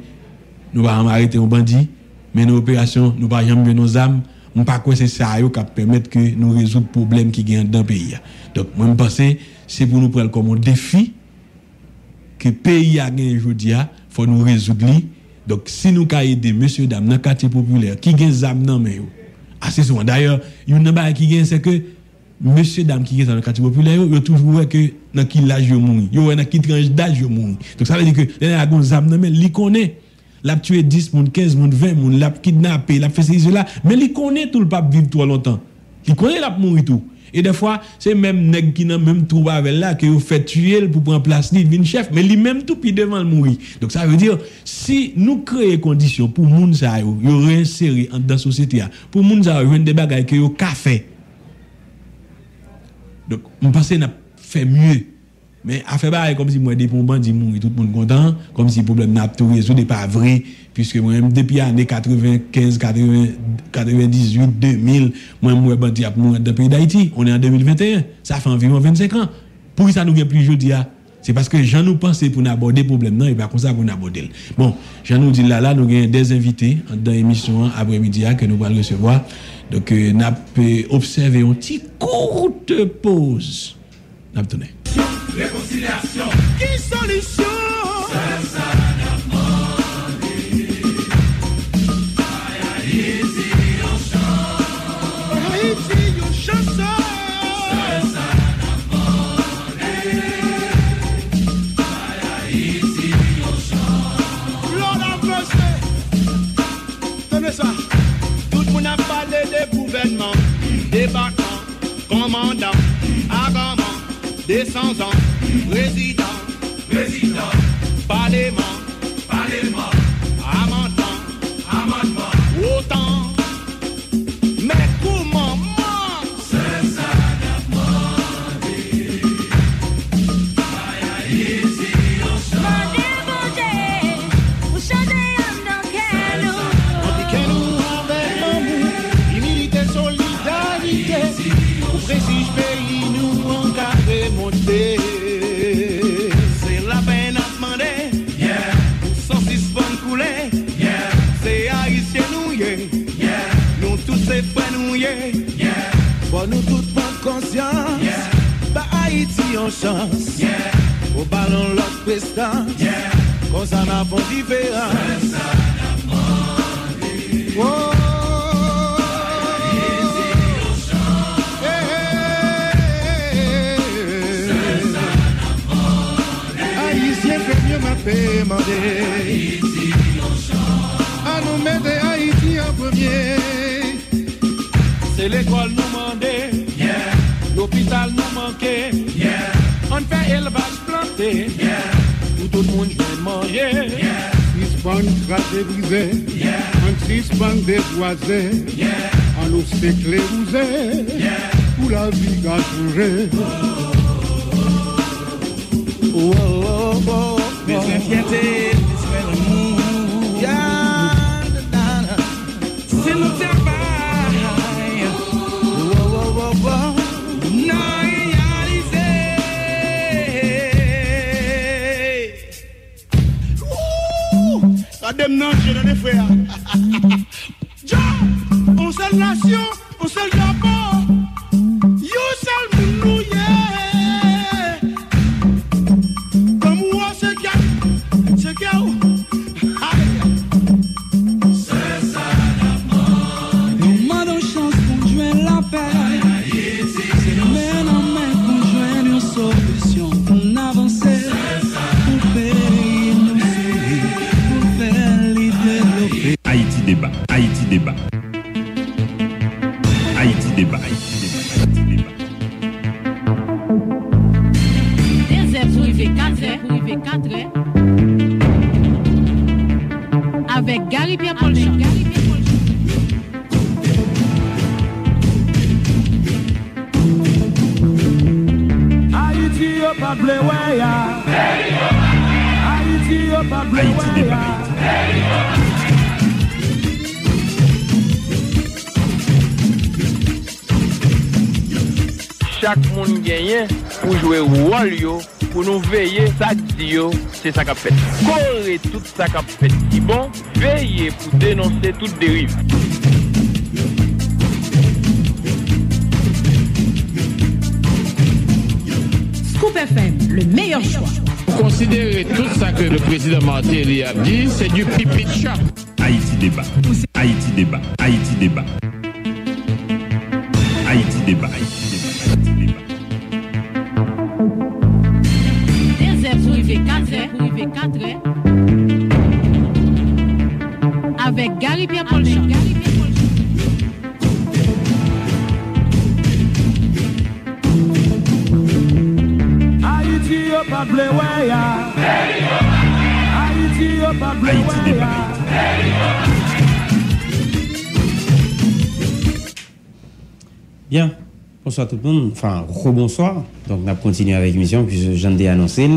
nous allons arrêter un bandit, mais nos opérations, nous allons jamais nos âmes, on pas quoi c'est ça qui permettre que nous résoudre problème qui gagne dans le pays. Donc moi je pense c'est pour nous prendre comme un défi que le pays a gagné aujourd'hui, faut nous résoudre. Donc si nous avons aider monsieur dame dans le quartier populaire qui gagne des âmes dans mais assez souvent d'ailleurs, il y a une chose qui gagne c'est que monsieur dame qui est dans le quartier populaire, il y a toujours que dans quel âge il mourit, il y a dans quel tranche d'âge il mourit. Donc ça veut dire que il y a des âmes mais il connaît. L'a tué 10 moun, 15 moun, 20 moun, l'a kidnappé, l'a fait ceci là, mais il connaît tout le pape vivre trop longtemps. Il connaît l'a mourir tout. Et des fois, c'est même nèg qui n'a même trouvé avec là que vous fait tuer pour prendre place il vient chef, mais lui même tout puis devant le mourir. Donc ça veut dire si nous créer conditions pour moun ça yo réinsérer dans la société pour moun ça yo des bagages que yo ka fait. Donc on pense n'a fait mieux. Mais à faire pareil comme si moi des pour bandit mourir tout le monde content, comme si problème n'a tout résolu n'est pas vrai puisque moi même depuis années 95, 80, 98, 2000, moi bandit a mourir dans le pays d'Haïti, on est en 2021, ça fait environ 25 ans. Pour ça nous gagne plus aujourd'hui c'est parce que j'en nous pensé pour aborder problème non et pas comme ça pour aborder. Bon, j'en nous dit là nous gagne des invités dans l'émission après-midi que nous allons recevoir. Donc n'a observer une petite courte pause. N'a tourné. Réconciliation. Qui solution? C'est ça n'a demandé. Haïti, on chante. Haïti, on chante. C'est ça n'a demandé. Haïti, on chante. Lord have mercy. Tenez ça. Tout le monde a parlé des gouvernements, des battants, commandants, agents. Descendants, président, parlement, amendement, autant, mais comment c'est ça demandé. Haïti, on chante. On dit que nous avec l'amour, humilité, solidarité, pour prestige pays nous encadrer monter. C'est la peine à demander, yeah. Sans suspendre couler, yeah. C'est haïtien nous, yeah. Nous tous c'est frères nous, yeah. Pour nous tous prendre conscience, yeah. Bah Haïti en chance, yeah. Au ballon l'autre président, yeah. Comme ça n'a pas différence. C'est ça n'a demandé. Oh. Haïti, on chante. À nous mettre Haïti en premier. C'est l'école nous mandait, yeah. L'hôpital nous manquait, yeah. On fait élevage planté, yeah. Où tout le monde veut manger, yeah. 6 banques crasées brisées, yeah. On 6 banques déboisées, yeah. On nous s'éclairusait, yeah. Pour la vie a changé. Oh, oh, oh, oh. Mais c'est fierté, c'est l'amour. C'est notre travail. Non réalisé. Ça déménage dans les frères. On seule nation, on seul Japon. You seul nous, yeah. Comme moi, c'est qu'il y a. C'est ça d'abord. Nous demandons chance pour jouer la paix. C'est nous mène en main pour jouer une solution. Pour avancer, pour faire nous sourire, pour faire les développer. Haïti débat, Haïti débat. Haïti débat, Haïti débat. Avec Gary Pierre Paul. Haïti débat. Chaque monde gagne pour jouer rôle yo, pour nous veiller ça dit yo, c'est ça qu'a fait. Correr tout ça qu'a fait qui bon, veiller pour dénoncer toute dérive. Scoop FM, le meilleur choix. Considérez tout ça que le président Martelly a dit, c'est du pipi de chat. Haïti débat. Haïti débat. Haïti débat. Haïti débat. Avec Gary Pierre Paul Chan. Haïti yo pa ble wè ya. Haïti yo pa ble wè ya. Bien, bonsoir tout le monde, enfin rebonsoir. Donc on a continué avec l'émission puisque j'en ai annoncé.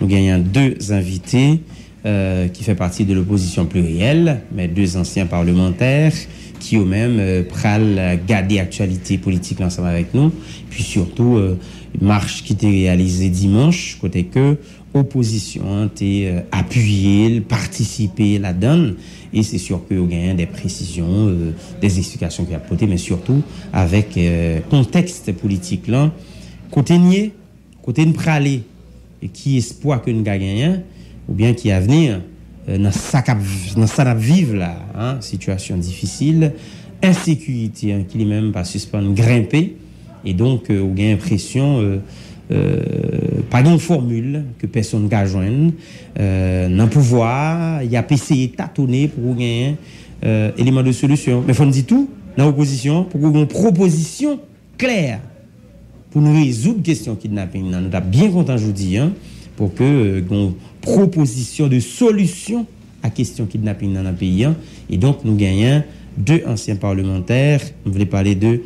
Nous gagnons deux invités qui fait partie de l'opposition plurielle, mais deux anciens parlementaires qui eux-mêmes pral garder l'actualité politique ensemble avec nous. Puis surtout, marche qui était réalisée dimanche, côté que opposition était appuyée, participée là-dedans. Et c'est sûr que vous gagnez des précisions, des explications qu'il a apportées, mais surtout avec contexte politique là, côté nier, côté de praler, et qui espoir que nous gagnons, ou bien qui à venir dans ça vivre là, hein, situation difficile, insécurité hein, qui n'est même pas suspendre grimper, et donc vous gagnez l'impression pas d'une formule que personne ne joindre dans le pouvoir, il y a essayé de tâtonner pour gagner élément de solution. Mais il faut nous dire tout dans l'opposition pour qu'on ait une proposition claire pour nous résoudre la question kidnapping. Nous sommes bien contents aujourd'hui hein, pour que une proposition de solution à la question kidnapping dans le pays. Hein. Et donc nous gagnons deux anciens parlementaires. On voulait parler de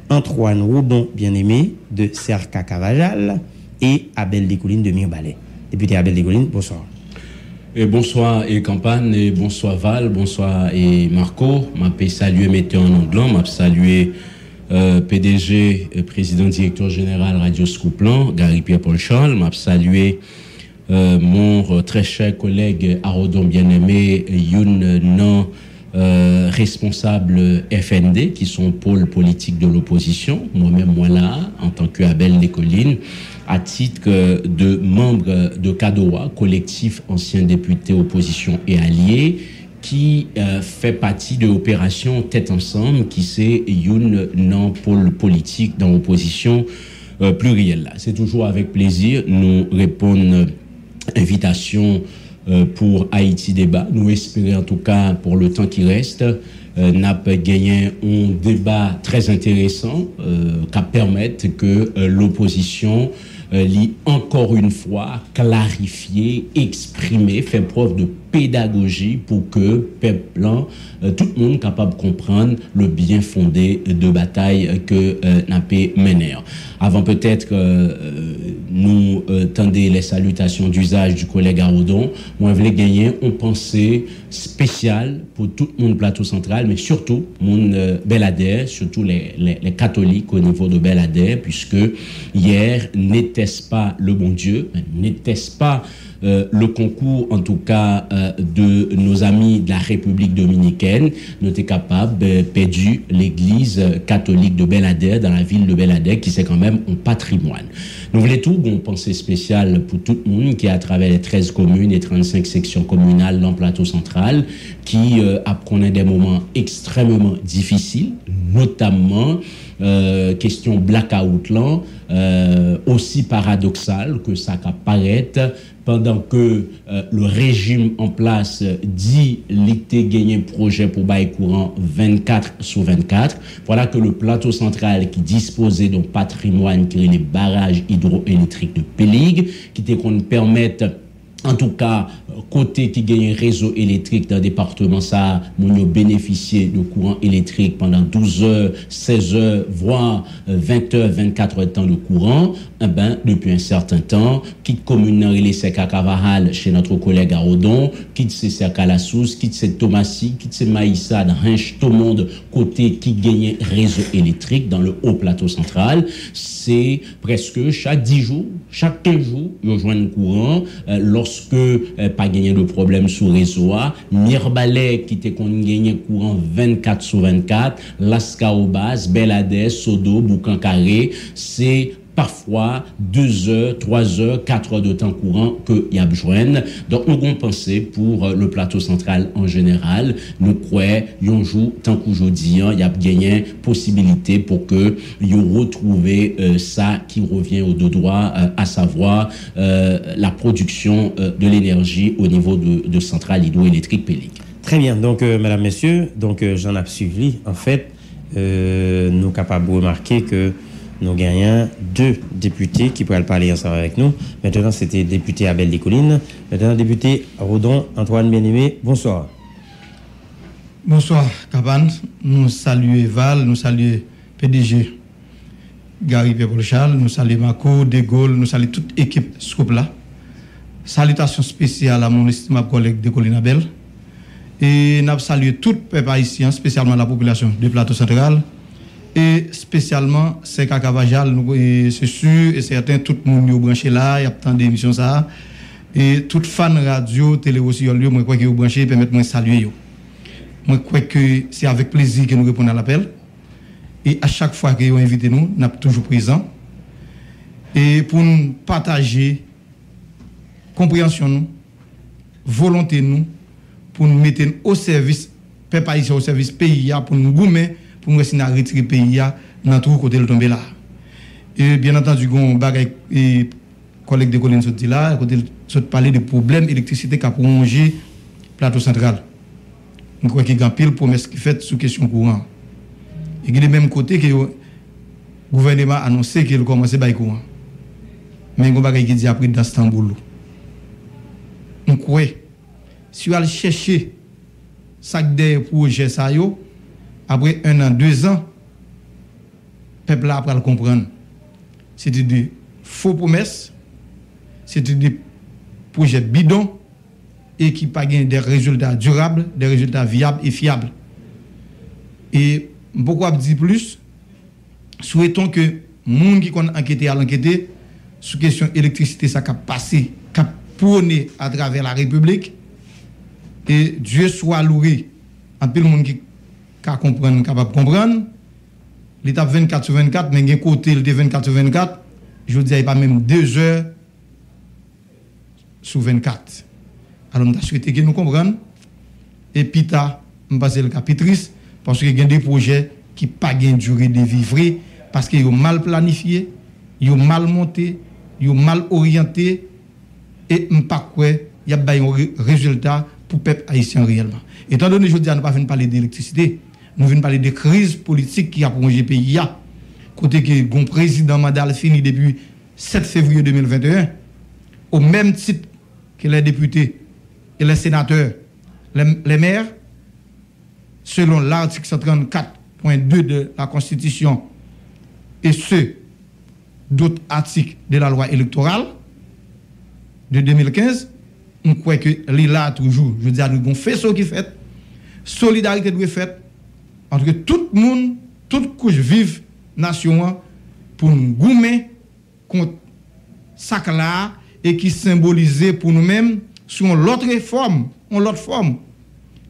Antoine Rodon, bien-aimé, de Serka Cavajal, et Abel Descoulines de Mirbalais. Député Abel Descoulines, bonsoir. Et bonsoir et campagne, et bonsoir Val, bonsoir et Marco. Je salue Météo en Anglais, je salue PDG, président directeur général Radio Scooplan, Gary Pierre Paul Charles, je salue mon très cher collègue Arodon bien-aimé, Youn Non, responsables FND, qui sont pôle politique de l'opposition, moi-même, moi là, en tant qu'Abel Descoulines, à titre de membre de CADOA, collectif ancien député opposition et alliés, qui fait partie de l'opération Tête Ensemble, qui c'est une non pôle politique dans l'opposition plurielle. C'est toujours avec plaisir, nous répondons invitation pour Haïti Débat. Nous espérons en tout cas pour le temps qui reste, n'a pas gagné un débat très intéressant qui permettre que l'opposition lit encore une fois clarifier, exprimer, faire preuve de pédagogie pour que peuple, tout le monde capable de comprendre le bien fondé de bataille que n'a pas mené. Avant peut-être que nous tendez les salutations d'usage du collègue Arodon, moi je voulais gagner une pensée spéciale pour tout le monde plateau central, mais surtout monde Bel-Ader, surtout les catholiques au niveau de Bel-Ader, puisque hier n'était-ce pas le bon Dieu, n'était-ce pas le concours, en tout cas, de nos amis de la République dominicaine, nous étions capables de perdre l'église catholique de Bel-Ader, dans la ville de Bel-Ader, qui c'est quand même un patrimoine. Nous voulons tout, une pensée spéciale pour tout le monde qui est à travers les 13 communes et 35 sections communales dans le plateau central, qui connaît des moments extrêmement difficiles, notamment question blackout là, aussi paradoxal que ça apparaît pendant que le régime en place dit l'été gagner projet pour bail courant 24/24. Voilà que le plateau central qui disposait d'un patrimoine qui est les barrages hydroélectriques de Pélig, qui qu'on permettent En tout cas, côté qui gagne un réseau électrique dans le département, ça, nous avons bénéficié de courant électrique pendant 12 heures, 16 heures, voire 20 heures, 24 heures de temps de courant. Eh ben, depuis un certain temps, quitte commune relais Seka Cavaral chez notre collègue Arodon, quitte Seka La Sousse, quitte Thomasy, quitte Maïssa, Rinche, tout le monde, côté qui gagne réseau électrique dans le haut plateau central, c'est presque chaque 10 jours, chaque 15 jours, ils rejoignent le courant, lorsque pas gagné de problème sur réseau Mirbalais qui était qu'on gagné courant 24 sur 24, Lascaobas, Belades, Sodo, Boucan-Carré, c'est parfois 2 heures, 3 heures, 4 heures de temps courant que y a besoin. Donc, nous avons pensé pour le plateau central en général. Nous croyons, un jour, tant qu'aujourd'hui, il y a gagné possibilité pour que y retrouver ça qui revient au dos droit, à savoir la production de l'énergie au niveau de centrales hydroélectriques Pélic. Très bien. Donc, mesdames, messieurs, j'en ai suivi. En fait, nous sommes capables de remarquer que nous gagnons 2 députés qui pourraient parler ensemble avec nous. Maintenant, c'était député Abel Descollines. Maintenant, député Rodon Antoine Bien-Aimé. Bonsoir. Bonsoir, Cabane. Nous saluons Val, nous saluons PDG Gary Pierre-Paul, nous saluons Marco, De Gaulle, nous saluons toute équipe Scoop là. Salutations spéciales à mon estimable collègue Descollines Abel. Et nous saluons tout le peuple haïtien, spécialement la population du plateau central. Et spécialement, c'est Kakavajal, c'est sûr et certain, tout le monde est branché là, il y a tant d'émissions ça. Et tout fan radio, télé aussi, moi, je crois que vous branchez, permettez-moi de saluer. Moi, je crois que c'est avec plaisir que nous répondons à l'appel. Et à chaque fois que vous invitez nous, nous sommes toujours présents. Et pour nous partager, compréhension nous, volonté nous, pour nous mettre au service, peuple haïtien au service pays, pour nous gommer, pour nous essayer de retirer le pays dans tout côté de tomber là. Et bien entendu, on bagaille et collègue de Colline dit là, côté de parler des problèmes d'électricité qui a prolongé le plateau central. Je crois qu'il y a pile promesse qui fait sous question courant. Et il y a le même côté que le gouvernement a annoncé qu'il commence à courant. Mais il y a bagaille qui dit après dans Istanbul. On croit si on va chercher chaque des projets ça yo après 1 an, 2 ans, le peuple va le comprendre. C'était des faux promesses, c'était des projets bidons et qui pas des résultats durables, des résultats viables et fiables. Et pourquoi dire plus? Souhaitons que les gens qui ont enquêté à l'enquêter sur la question électricité, ça a passé, qui a prôné à travers la République. Et Dieu soit loué. En plus, le monde qui capable de comprendre. L'étape 24 sur 24, mais il y a un côté de 24 sur 24, je dis, il n'y a pas même 2 heures sur 24. Alors, nous avons souhaité que nous comprenions. Et puis, nous passons le capitrice, parce qu'il y a des projets qui n'ont pas de durée de vie vraie, parce qu'ils sont mal planifiés, ils sont mal montés, ils sont mal orientés, et il y a un résultat pour le peuple haïtien réellement. Étant donné que je dis, nous ne venons pas parler d'électricité, nous venons parler de crise politique qui a prolongé le pays. Côté que le président mandat fini depuis 7 février 2021, au même titre que les députés et les sénateurs, les maires, selon l'article 134.2 de la Constitution et ceux d'autres articles de la loi électorale de 2015, on croit que l'ILA toujours, je veux dire, on fait ce qu'il fait, solidarité doit être faite entre tout le monde, toute couche vive, nation, pour nous gommer contre ça là et qui symbolise pour nous-mêmes sur l'autre forme,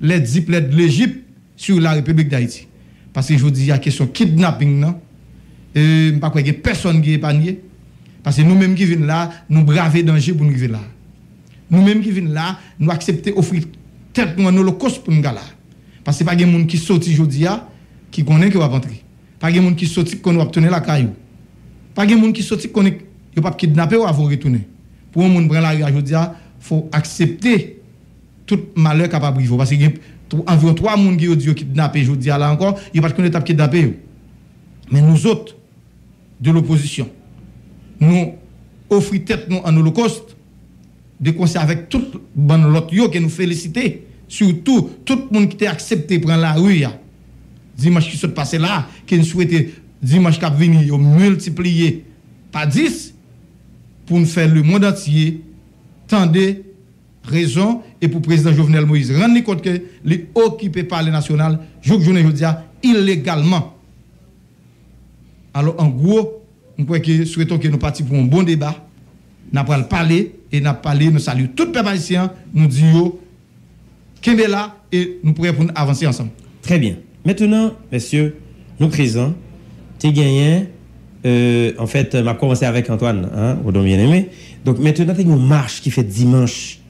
les diplômes de l'Égypte sur la République d'Haïti. Parce que je vous dis, il y a question kidnapping, non? Et je ne crois pas qu'il y ait personne qui est épargné. Parce que nous-mêmes qui venons là, nous bravons danger pour nous vivre là. Nous-mêmes qui venons là, nous acceptons offrir tête nous en holocauste pour nous là. Parce que pas de monde qui sorti aujourd'hui qui connaît que va rentrer. Pas de monde qui sorti qu'on va obtenir la caillou. Pas de monde qui sorti qu'on est pas kidnapper ou avant retourner. Pour un monde prendre la rue aujourd'hui, faut accepter tout malheur capable vivre parce que environ 3 monde qui ont kidnappé aujourd'hui là encore, il pas connaître kidnapper. Mais nous autres de l'opposition, nous offrons tête nous en holocauste de concert avec tout bon l'autre yo que nous féliciter, surtout tout le monde qui a accepté prendre la rue dimanche qui s'est passé là, qui nous souhaitait dimanche qui venir yo multiplier par 10 pour nous faire le monde entier tendez raison et pour le président Jovenel Moïse rendre compte que les occupé par le national journée aujourd'hui illégalement. Alors en gros, nous souhaitons que nous partions pour un bon débat. Nous allons parler et nous saluons tout le peuple haïtien, nous disons qu'il est là et nous pourrons pour avancer ensemble. Très bien. Maintenant, messieurs, nous présents, tu gagné. En fait, m'a commencé avec Antoine, au don bien aimé. Donc maintenant, tu as une marche qui fait dimanche,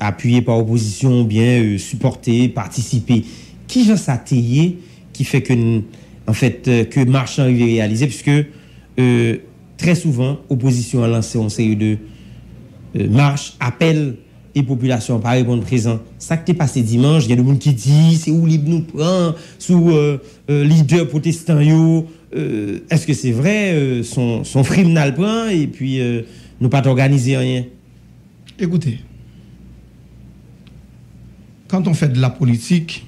appuyée par opposition, bien supportée, participer. Qui j'en s'atteiller qui fait que, en fait, que marche arrive à réaliser, puisque très souvent, opposition a lancé une série de marches, appels et population par répondre présent. Ça qui est passé dimanche, il y a des gens qui disent c'est où libre nous prend sous leader protestant yo. Est-ce que c'est vrai son frime n'a le prend et puis nous pas organiser rien? Écoutez, quand on fait de la politique,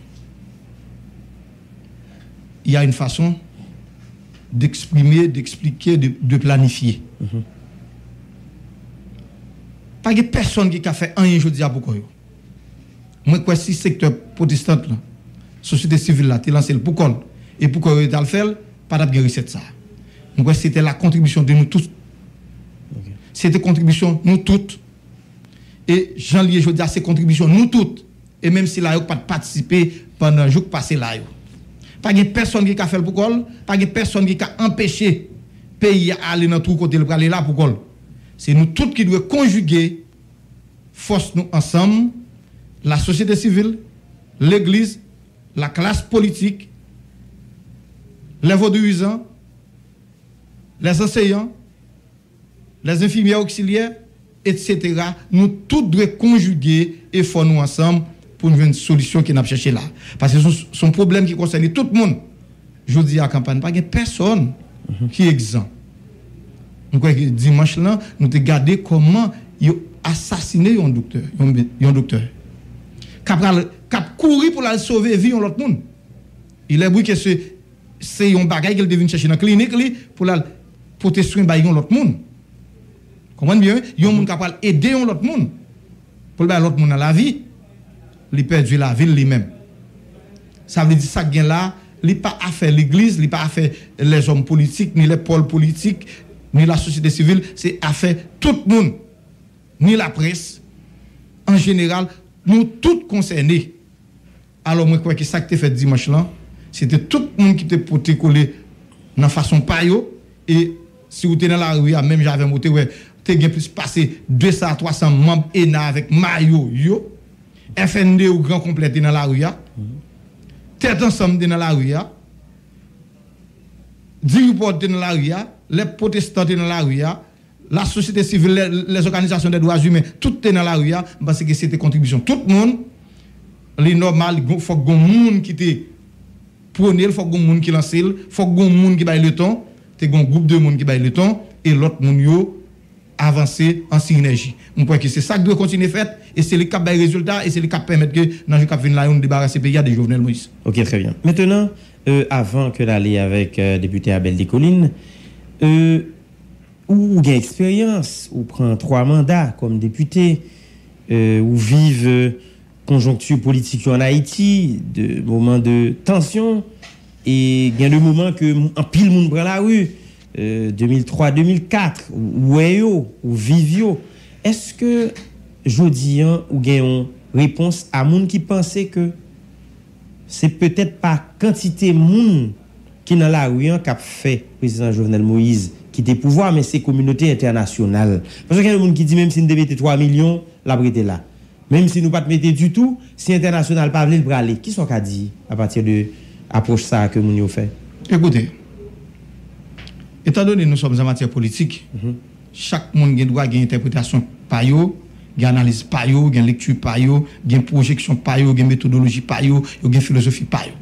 il y a une façon d'exprimer, d'expliquer, de planifier. Pas de personne qui a fait un aujourd'hui à beaucoup. Moi, quoi, si secteur protestant, là, société civile, là, tu lancé le pourquoi et pourquoi tu as fait, pas de recette ça. Donc, c'était la contribution de nous tous. Okay. C'était contribution nous toutes. Et Jean-Lié, je dis à ces contributions nous toutes. Et même si là, il n'a pas participé pendant le jour passé là. Pas de personne qui a fait le pourquoi, pas de personne qui a empêché le pays à aller dans tout côté, pour aller là pourquoi. C'est nous tous qui devons conjuguer force nous ensemble, la société civile, l'église, la classe politique, les vaudouisants, les enseignants, les infirmières auxiliaires, etc. Nous tous devons conjuguer et faire nous ensemble pour nous une solution qui n'a pas cherché là. Parce que c'est un problème qui concerne tout le monde. Je dis à la campagne, pas de personne qui est exempt. Donc, dimanche là, nous avons regardé comment ils ont assassiné un docteur. Cap courir pour la sauver vie de l'autre monde. Il est vrai que c'est un bagage qu'il devait chercher dans la clinique pour la protection de l'autre monde. Comprenez bien? Il y a un monde capable d'aider l'autre monde. Pour l'autre monde dans la vie, il perdu la vie lui-même. Ça veut dire ça que là, il n'a pas affaire l'église, il n'a pas affaire les hommes politiques, ni les pôles politiques, ni la société civile, c'est affaire tout le monde, ni la presse. En général, nous tous concernés. Alors, moi, je crois que ça que tu as fait dimanche là, c'était tout le monde qui était porté coller dans façon payo. Et si vous êtes dans la rue, même j'avais monté, ouais, tu as plus passé 200 à 300 membres ENA avec maillot, yo. FND au grand complet dans la rue. Tête ensemble dans la rue. 10 reporters dans la rue. Les protestants dans la rue, la société civile, les organisations des droits humains, tout est dans la rue, parce que c'était contribution. Tout le monde, les normal, il faut que monde qui te prône, il faut que monde qui lance, il faut que monde qui baille le temps, tu as un groupe de monde qui baille le temps, et l'autre monde yo avancer en synergie. Je crois que c'est ça qui doit continuer à faire, et c'est le cap des résultats, et c'est le cap permettre que dans le cap là, on débarrasse le pays de Jovenel Moïse. Ok, très bien. Maintenant, avant que d'aller avec député Abel Descollines, ou gain expérience, ou prend 3 mandats comme député, ou vive conjoncture politique en Haïti, de moments de tension, et il y a le moment que en pile monde prend la rue, 2003-2004, ou Vivio. Est-ce que jodi ou gain une réponse à monde qui pensait que c'est peut-être pas quantité monde qui dans la rue qui a fait président Jovenel Moïse qui était pouvoir, mais c'est communauté internationale. Parce qu'il y a des gens qui disent même si nous devons mettre 3 millions, la brité là. Même si nous ne pas mettre du tout, si international pas venir le aller, qui sont qu'a dit à partir de approche ça que nous avons fait? Écoutez, étant donné que nous sommes en matière politique, chaque monde a droit à une interprétation par eux, une analyse par eux, une lecture par eux, une projection par eux, une méthodologie par eux, une philosophie par eux.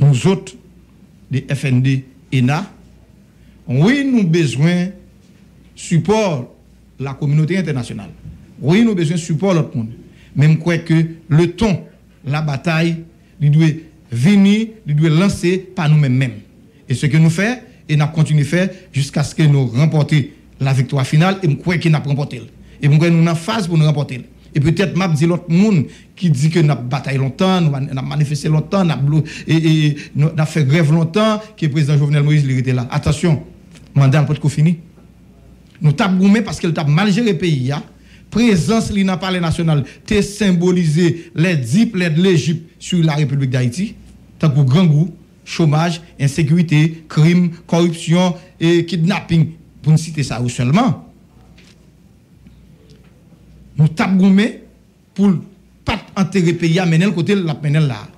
Nous autres, des FND, ENA, oui, nous avons besoin de support la communauté internationale. Oui, nous avons besoin de support de l'autre monde. Mais je crois que le ton, la bataille, il doit venir, il doit lancer par nous-mêmes. Et ce que nous faisons, et nous continuons de faire jusqu'à ce que nous remportions la victoire finale, et je crois que nous avons remporté. Et je crois que nous sommes en phase pour nous remporter. Et peut-être, m'a dit l'autre monde qui dit que nous avons bataillé longtemps, nous avons manifesté longtemps, nous avons fait grève longtemps, que le président Jovenel Moïse était là. Attention, le mandat n'est pas fini. Nous avons goumé parce qu'il a mal géré le pays. Présence dans le palais national, te symbolisé les diplômes de l'Égypte sur la République d'Haïti, tant que grand goût, chômage, insécurité, crime, corruption et kidnapping, pour ne citer ça ou seulement. Nous avons goumé pour ne pas enterrer le pays, mais le côté la peine là.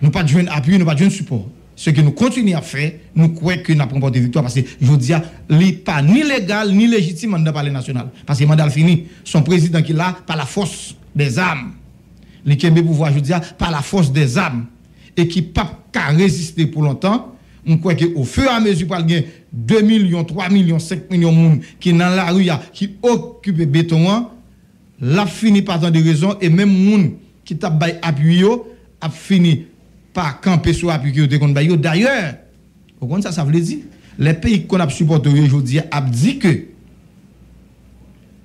Nous pas de joindre appui, nous pas de joindre support. Ce que nous continuons à faire, nous croyons que nous avons remporté victoire parce que je dis, il n'est pas ni légal ni légitime dans le palais national. Parce que le mandat fini, son président qui est là par la force des armes. Il qui a pouvoir, je dis, par la force des armes. Et qui n'a pas résister pour longtemps. On croit qu'au fur et à mesure, il y a 2 millions, 3 millions, 5 millions de monde qui sont dans la rue, qui occupent le béton, l'a fini par tant de raisons. Et même les gens qui t'a appuyé, a fini par camper sur appui qui ont été. D'ailleurs, ça veut dire, les pays qu'on a supporté aujourd'hui a dit que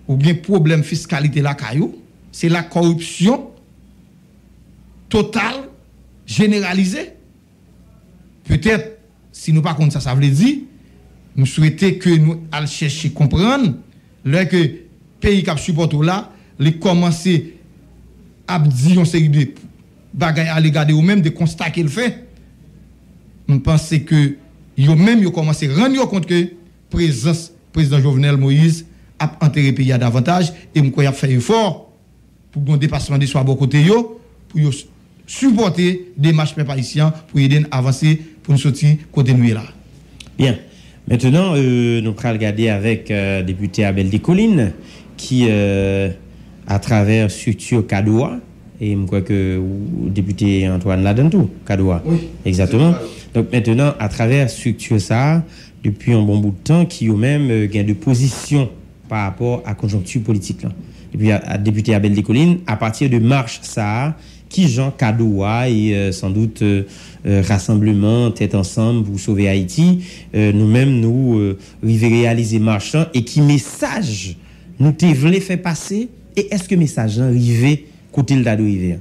ou bien problème fiscalité la caillou, c'est la corruption totale, généralisée. Peut-être, si nous pas contre ça veut dire, nous souhaitons que nous allons chercher à comprendre, là que les pays qui ont supporté là, les commencer à dire une série de bagaille à regarder ou même de constats qu'il fait. On pense que yo même yo commencé à rendre compte que présence président Jovenel Moïse a enterré le pays davantage et m'koy a fait effort pour un dépassement de soit bon côté yo pour yo supporter des marches peuple haïtien pour aider à avancer pour nous sortir côté nous là. Bien. Maintenant nous allons regarder avec député Abel Descollines qui à travers structure Kadoa et je crois que le député Antoine Ladentou, Kadoa. Oui. Exactement. Donc maintenant, à travers structure ça, depuis un bon bout de temps, qui ont même gain de position par rapport à la conjoncture politique. Là. Et puis, à député Abel Descollines, à partir de marche ça, qui Jean Kadoa et sans doute rassemblement, tête ensemble pour sauver Haïti, nous-mêmes, nous réaliser marche et qui message nous te voulons faire passer et est-ce que message arrivé côté le d'arriver?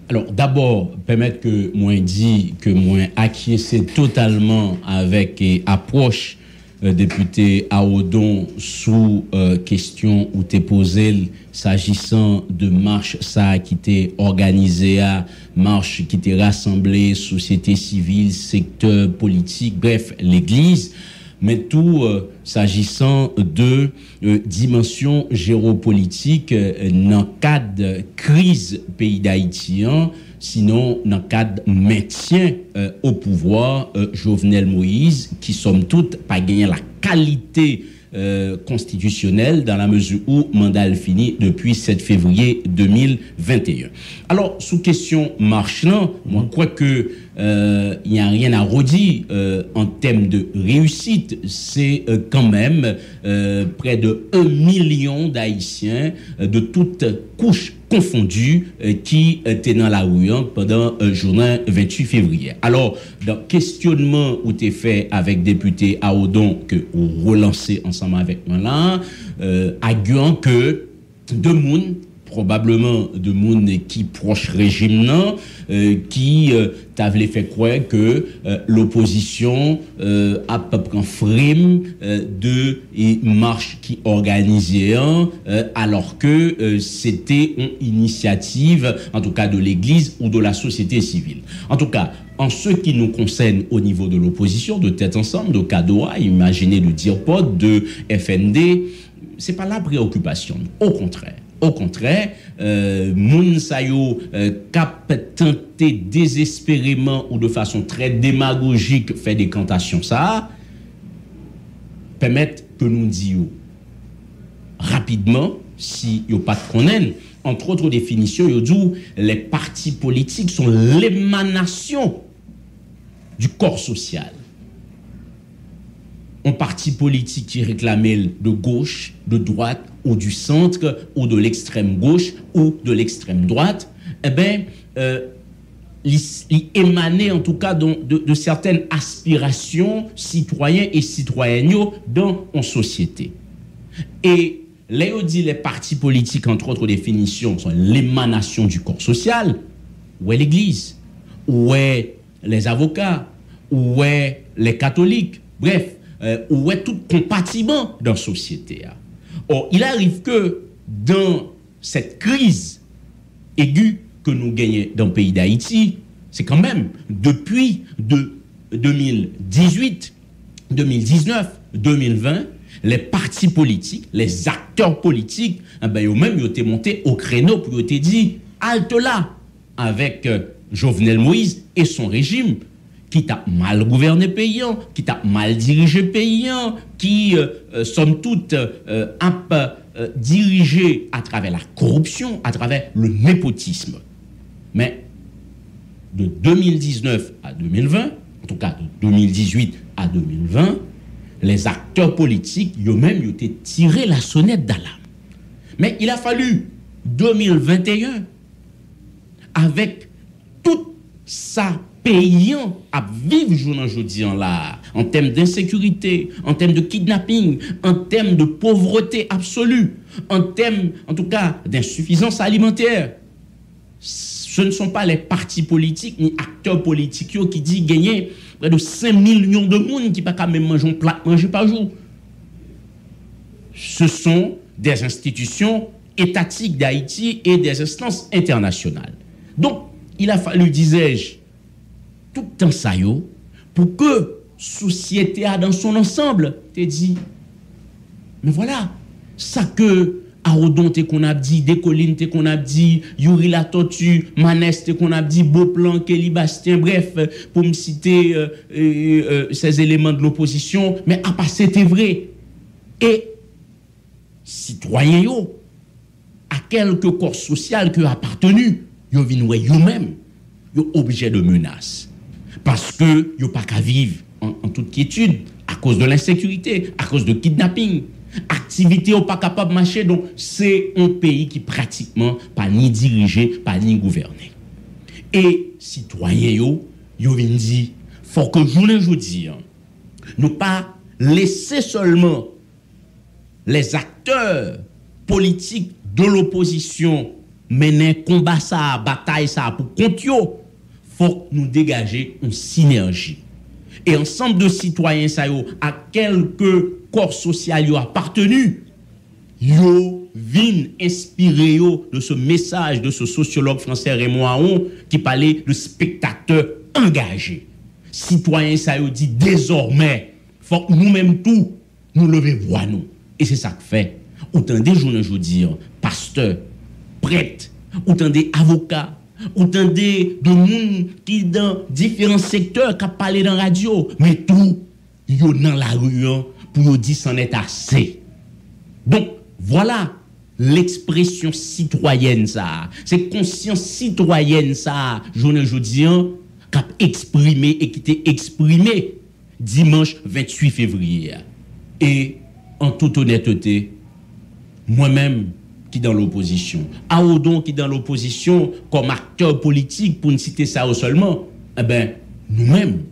Alors, d'abord, permettre que moi dit que moi acquiescer totalement avec approche député Aodon sous question où t'es posé s'agissant de marche ça qui t'est organisée à marche qui t'est rassemblée société civile, secteur politique, bref, l'église. Mais tout s'agissant de dimension géopolitique dans le cadre de crise pays d'Haïtien, sinon dans le cadre de maintien au pouvoir Jovenel Moïse, qui somme toute pas gagné la qualité constitutionnelle dans la mesure où mandat fini depuis 7 février 2021. Alors, sous question marchand, moi, je crois que il n'y a rien à redire en termes de réussite. C'est quand même près de 1 million d'Haïtiens de toutes couches confondues qui étaient dans la rue pendant journée 28 février. Alors, dans questionnement où tu es fait avec député Aodon que vous relancez ensemble avec moi là, arguant que de monde probablement de monde qui proche régime non qui t'avait fait croire que l'opposition a peu près frime de marche qui organisait alors que c'était une initiative en tout cas de l'église ou de la société civile. En tout cas, en ce qui nous concerne au niveau de l'opposition, de tête ensemble, de Kadoa, imaginez de DIRPOD, de FND, c'est pas la préoccupation. Au contraire, moun sayo cap tenté désespérément ou de façon très démagogique fait des cantations ça permettre que nous disions rapidement si yo pas de connaître entre autres définitions yo dit les partis politiques sont l'émanation du corps social. un parti politique qui réclamait de gauche, de droite, ou du centre, ou de l'extrême gauche, ou de l'extrême droite, eh bien, il émanait en tout cas de certaines aspirations citoyens et citoyennes dans une société. Et là, on dit les partis politiques, entre autres définitions, sont l'émanation du corps social, où est l'Église, où est les avocats, où est les catholiques, bref, où est tout compartiment dans la société. Or, il arrive que dans cette crise aiguë que nous gagnons dans le pays d'Haïti, c'est quand même depuis 2018, 2019, 2020, les partis politiques, les acteurs politiques, eux-mêmes, ils ont été montés au créneau pour te dire halte là avec Jovenel Moïse et son régime qui t'a mal gouverné paysan, qui t'a mal dirigé paysan, qui, somme toute, dirigé à travers la corruption, à travers le népotisme. Mais de 2019 à 2020, en tout cas de 2018 à 2020, les acteurs politiques, eux-mêmes, ils ont été tirés la sonnette d'alarme. Mais il a fallu 2021, avec tout ça payant à vivre aujourd'hui là, en termes d'insécurité, en termes de kidnapping, en termes de pauvreté absolue, en termes, en tout cas, d'insuffisance alimentaire. Ce ne sont pas les partis politiques ni acteurs politiques qui disent gagner près de 5 millions de monde qui ne peuvent pas même manger un plat manger par jour. Ce sont des institutions étatiques d'Haïti et des instances internationales. Donc, il a fallu, disais-je, tout le temps ça pour que société dans son ensemble te dit, mais voilà, ça que Arodon te qu'on a dit, Décolline te qu'on a dit, Yuri la Tortue, Manès te qu'on a dit, Beauplan, Kelly Bastien, bref, pour me citer ces éléments de l'opposition, mais à part c'était vrai. Et citoyens yo, à quelque corps social que appartenu, yo vinn eux-mêmes, yo objet de menace. Parce que yo pas qu'à vivre en toute quiétude à cause de l'insécurité, à cause de kidnapping. Activité ou pas capable de marcher, donc c'est un pays qui pratiquement pas ni dirigé, pas ni gouverné. Et citoyens yo viennent dire, faut que journée aujourd'hui, nous pas laisser seulement les acteurs politiques de l'opposition mener combat ça, bataille ça pour contre yo, faut nous dégager une synergie. Et ensemble de citoyens ça yo à quelques corps social yo appartenu, yo vin inspiré yo de ce message de ce sociologue français Raymond Aron qui parlait de spectateurs engagés. Citoyens ça yo dit désormais faut que nous-mêmes tout nous lever voix nous. Et c'est ça que fait. Autant des journaux aujourd'hui, pasteurs, prêtres, autant des avocats, autant de monde qui dans différents secteurs qui parlent dans la radio, mais tout yo dans la rue pour dire c'en est assez. Donc voilà l'expression citoyenne ça, c'est conscience citoyenne ça, journée aujourd'hui qui a exprimé et qui était exprimé dimanche 28 février. Et en toute honnêteté, moi-même qui dans l'opposition, Aodon qui dans l'opposition comme acteur politique, pour ne citer ça seulement, eh ben nous-mêmes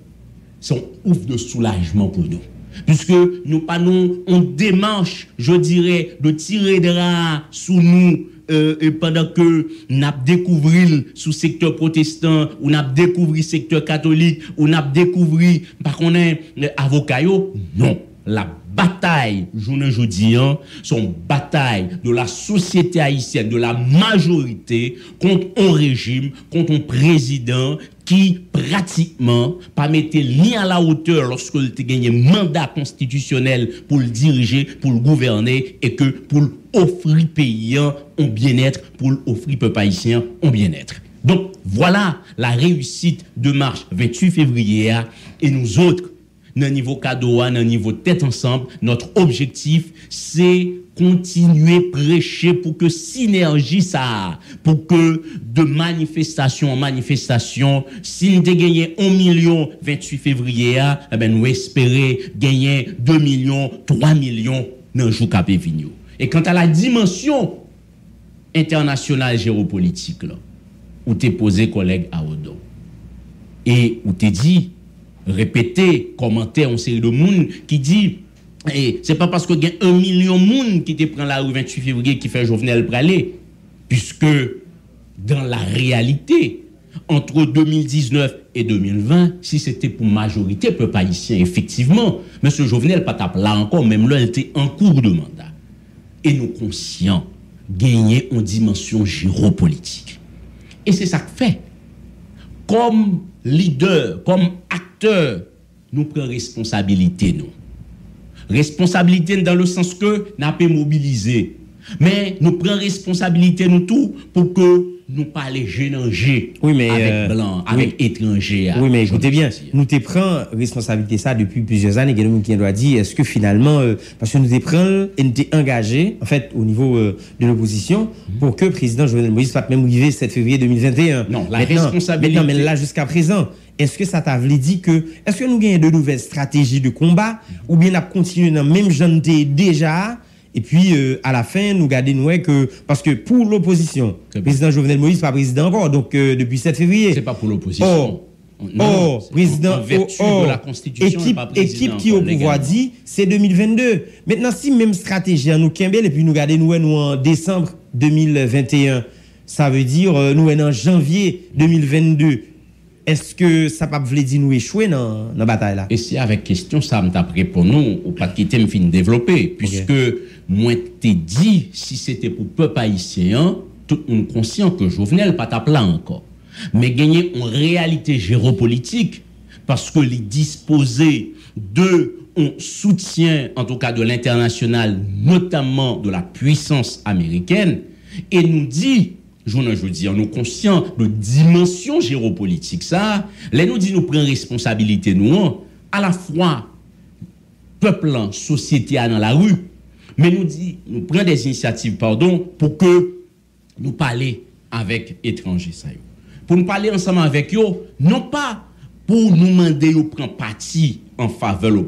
sont ouf de soulagement pour nous. Puisque nous pas nous on démarche, je dirais, de tirer des rats sous nous et pendant que nous avons découvert sous secteur protestant, ou nous avons découvert secteur catholique, ou nous avons découvert par qu'on est avocat, non. La bataille, journée jeudi, son bataille de la société haïtienne, de la majorité contre un régime, contre un président qui pratiquement pas mettait ni à la hauteur lorsque il a gagné mandat constitutionnel pour le diriger, pour le gouverner et que pour offrir paysan un bien-être, pour offrir peuple haïtien un bien-être. Donc voilà la réussite de marche 28 février et nous autres dans le niveau Kadoa, dans le niveau tête ensemble, notre objectif, c'est continuer prêcher pour que synergie ça, pour que de manifestation en manifestation, si nous avons gagné 1 million 28 février, eh ben nous espérons gagner 2 millions, 3 millions dans le jour qui vient. Et quant à la dimension internationale géopolitique, là, où t'es posé collègue à Odo, et où t'es dit, répété, commentaire, une série de monde qui dit, et c'est pas parce qu'il y a 1 million de monde qui te prend la rue 28 février qui fait Jovenel Pralé, puisque dans la réalité, entre 2019 et 2020, si c'était pour majorité peuple haïtien, effectivement, M. Jovenel pas tape là encore, même là, il était en cours de mandat. Et nous conscients, gagner en dimension géopolitique. Et c'est ça que fait. Comme leader, comme acteur, nous prenons responsabilité, nous. Responsabilité dans le sens que nous avons mobilisé. Mais nous prenons responsabilité, nous tout, pour que nous pas les génanger avec blanc, avec étranger. Oui, mais écoutez bien, nous te prenons responsabilité ça depuis plusieurs années. Il y a qui doit dire, est-ce que finalement, parce que nous te prenons et nous te engagés, en fait, au niveau de l'opposition, pour que le président Jovenel Moïse soit même arrivé 7 février 2021. Non, la responsabilité. Maintenant, mais là, jusqu'à présent, est-ce que ça t'a dit que, est-ce que nous gagnons de nouvelles stratégies de combat, ou bien nous continuons dans le même genre déjà? Et puis, à la fin, nous gardons que, parce que pour l'opposition, le président Jovenel Moïse n'est pas président encore, donc depuis 7 février. C'est pas pour l'opposition. Président, en vertu de la Constitution, équipe qui au pouvoir dit, c'est 2022. Maintenant, si même stratégie, nous Kimbel, et puis nous gardons nous en décembre 2021, ça veut dire, nous en janvier 2022. Est-ce que ça peut vous dire nous échouer dans la bataille là? Et si avec question, ça me tape pour nous, ou pas quitter me fin développer, puisque moi t'ai dit, si c'était pour peuple haïtien, tout le monde conscient que Jovenel pas tape là encore. Mais gagner en réalité géopolitique, parce que les disposés de on soutien, en tout cas de l'international, notamment de la puissance américaine, et nous dit, je veux dire, nous conscients de dimension géopolitique, ça, là nous dit nous prenons responsabilité, nous, à la fois, peuple, société dans la rue, mais nous dit, nous prenons des initiatives, pour que nous parlions avec étrangers, ça. Pour nous parler ensemble avec eux, non pas pour nous demander de prendre parti en faveur,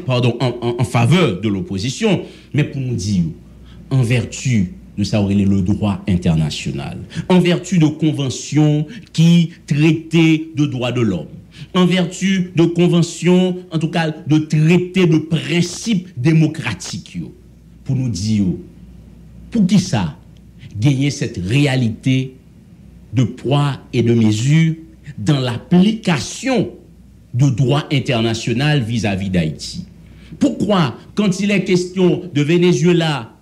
en faveur de l'opposition, mais pour nous dire, en vertu de ça aurait le droit international, en vertu de conventions qui traitaient de droits de l'homme, en vertu de conventions, en tout cas de traités de principes démocratiques, pour nous dire, pour qui ça, gagner cette réalité de poids et de mesure dans l'application de droit international vis-à-vis d'Haïti. Pourquoi, quand il est question de Venezuela,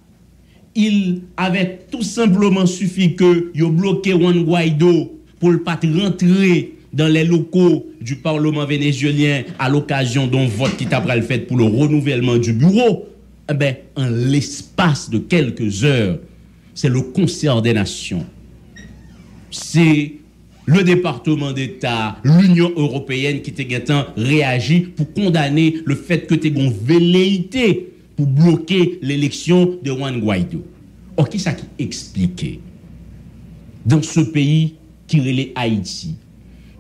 il avait tout simplement suffi que il bloqué Juan Guaido pour ne pas rentrer dans les locaux du Parlement vénézuélien à l'occasion d'un vote qui t'a le fait pour le renouvellement du bureau, eh ben, en l'espace de quelques heures, c'est le concert des nations. C'est le département d'État, l'Union européenne qui t'a réagi pour condamner le fait que t'es gon velléité pour bloquer l'élection de Juan Guaido. Or, qui ça qui expliquait dans ce pays qui relève Haïti,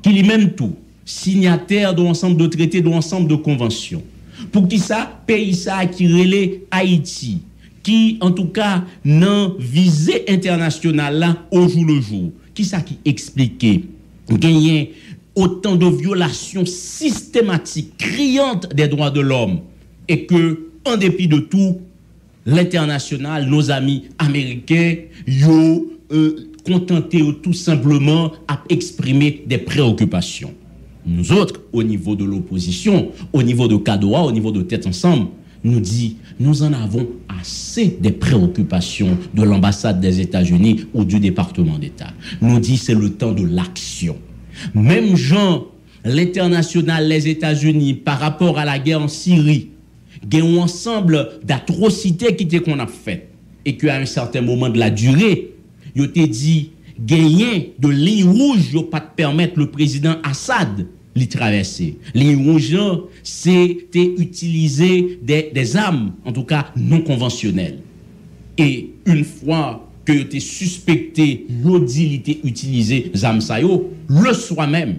qui est même tout, signataire d'un ensemble de traités, d'un ensemble de conventions, pour qui ça, pays ça qui relève Haïti, qui en tout cas n'a visée internationale là au jour le jour, qui ça qui expliquait gagner autant de violations systématiques, criantes des droits de l'homme, et que en dépit de tout, l'international, nos amis américains, yo contenté tout simplement à exprimer des préoccupations. Nous autres, au niveau de l'opposition, au niveau de Kadoa, au niveau de Tête Ensemble, nous dit, nous en avons assez des préoccupations de l'ambassade des États-Unis ou du département d'État. Nous dit, c'est le temps de l'action. Même gens, l'international, les États-Unis, par rapport à la guerre en Syrie, il y a un ensemble d'atrocités qu'on a fait et qu'à un certain moment de la durée, il te dit gagner de lignes rouges pour pas permettre le président Assad les traverser. Les gens, c'était utiliser des armes, en tout cas non conventionnelles. Et une fois que tu es suspecté, l'odilité utilisée, armes ça yo, le soir même,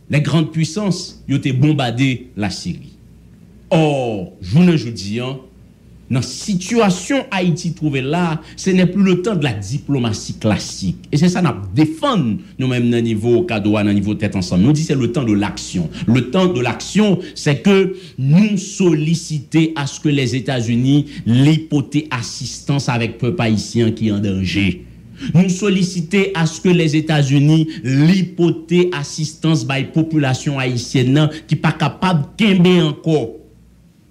les grandes puissances, ils ont bombardé la Syrie. Or, je dis, dans la situation Haïti trouvée là, ce n'est plus le temps de la diplomatie classique. Et c'est ça nous défendons nous-mêmes dans le niveau Kadoa, dans le niveau tête ensemble. Nous disons c'est le temps de l'action. Le temps de l'action, c'est que nous solliciter à ce que les États-Unis l'hypothèquent assistance avec peuple haïtien qui est en danger. Nous solliciter à ce que les États-Unis l'hypothèquent assistance par la population haïtienne qui n'est pas capable de kembe encore.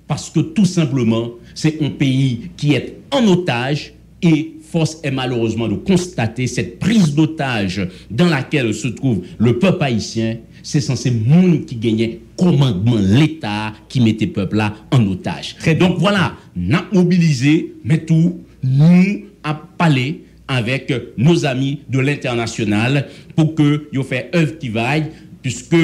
Parce que tout simplement, c'est un pays qui est en otage et force est malheureusement de constater cette prise d'otage dans laquelle se trouve le peuple haïtien. C'est censé monde qui gagnait commandement l'État qui mettait le peuple là en otage. Donc voilà, nous avons mobilisé, mais tout, nous avons parlé avec nos amis de l'international pour que nous fassions œuvre qui vaille, puisque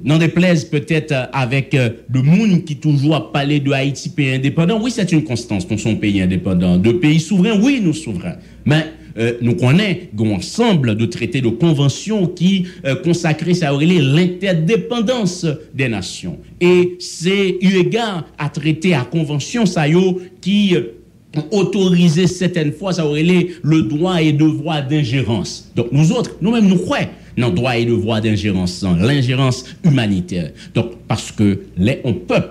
n'en déplaise peut-être avec le monde qui toujours a parlé de Haïti pays indépendant. Oui, c'est une constance, nous sommes pays indépendants. De pays souverains, oui, nous souverains. Mais nous connaissons un ensemble de traités, de conventions qui consacrent l'interdépendance des nations. Et c'est eu égard à traiter à convention ça yo qui autorisé certaines fois ça aurait le droit et devoir d'ingérence. Donc nous autres, nous-mêmes nous croyons dans droit et devoir d'ingérence, l'ingérence humanitaire. Donc parce que les peuple,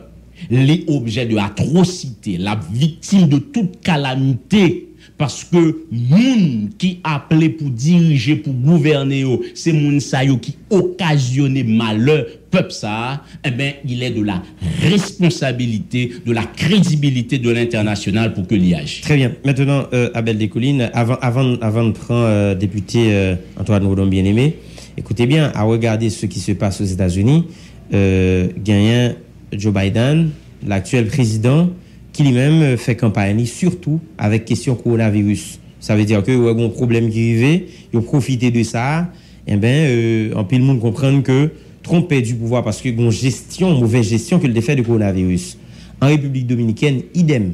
les objets de atrocité, la victime de toute calamité, parce que moun qui appelé pour diriger, pour gouverner, c'est moun sa yo qui occasionne malheur peuple ça, eh ben il est de la responsabilité, de la crédibilité de l'international pour que l'y agisse. Très bien. Maintenant, Abel Descollines, avant de prendre député Antoine Rodon bien-aimé, écoutez bien, à regarder ce qui se passe aux États-Unis, gagnant Joe Biden, l'actuel président, qui lui-même fait campagne, surtout avec question coronavirus. Ça veut dire que y a un problème qui arrive, il a profité de ça, et ben en pile monde comprendre que Trump perd du pouvoir parce que mauvaise gestion que le défait de coronavirus. En République dominicaine, idem.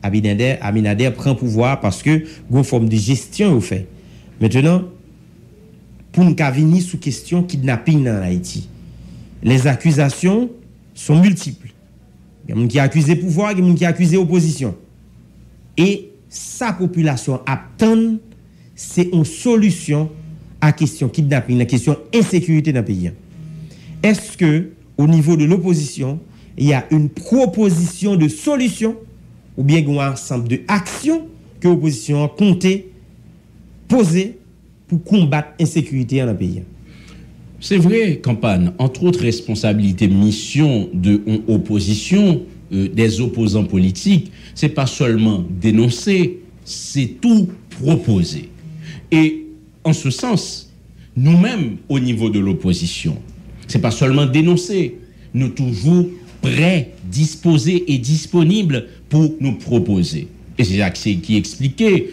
Abinader prend pouvoir parce que une forme de gestion au fait. Maintenant, pour nous venir sous question kidnapping en Haïti, les accusations sont multiples. Il y a des gens qui accusent le pouvoir, il y a des gens qui accusent l'opposition. Et sa population attend, c'est une solution à la question kidnapping, à la question insécurité dans le pays. Est-ce que, au niveau de l'opposition, il y a une proposition de solution ou bien un ensemble d'actions que l'opposition a compté, posé pour combattre l'insécurité dans le pays? C'est vrai, campagne, entre autres responsabilités, mission de l'opposition, des opposants politiques, c'est pas seulement dénoncer, c'est tout proposer. Et en ce sens, nous-mêmes, au niveau de l'opposition, c'est pas seulement dénoncer, nous toujours prêts, disposés et disponibles pour nous proposer. Et c'est ça qui expliquait,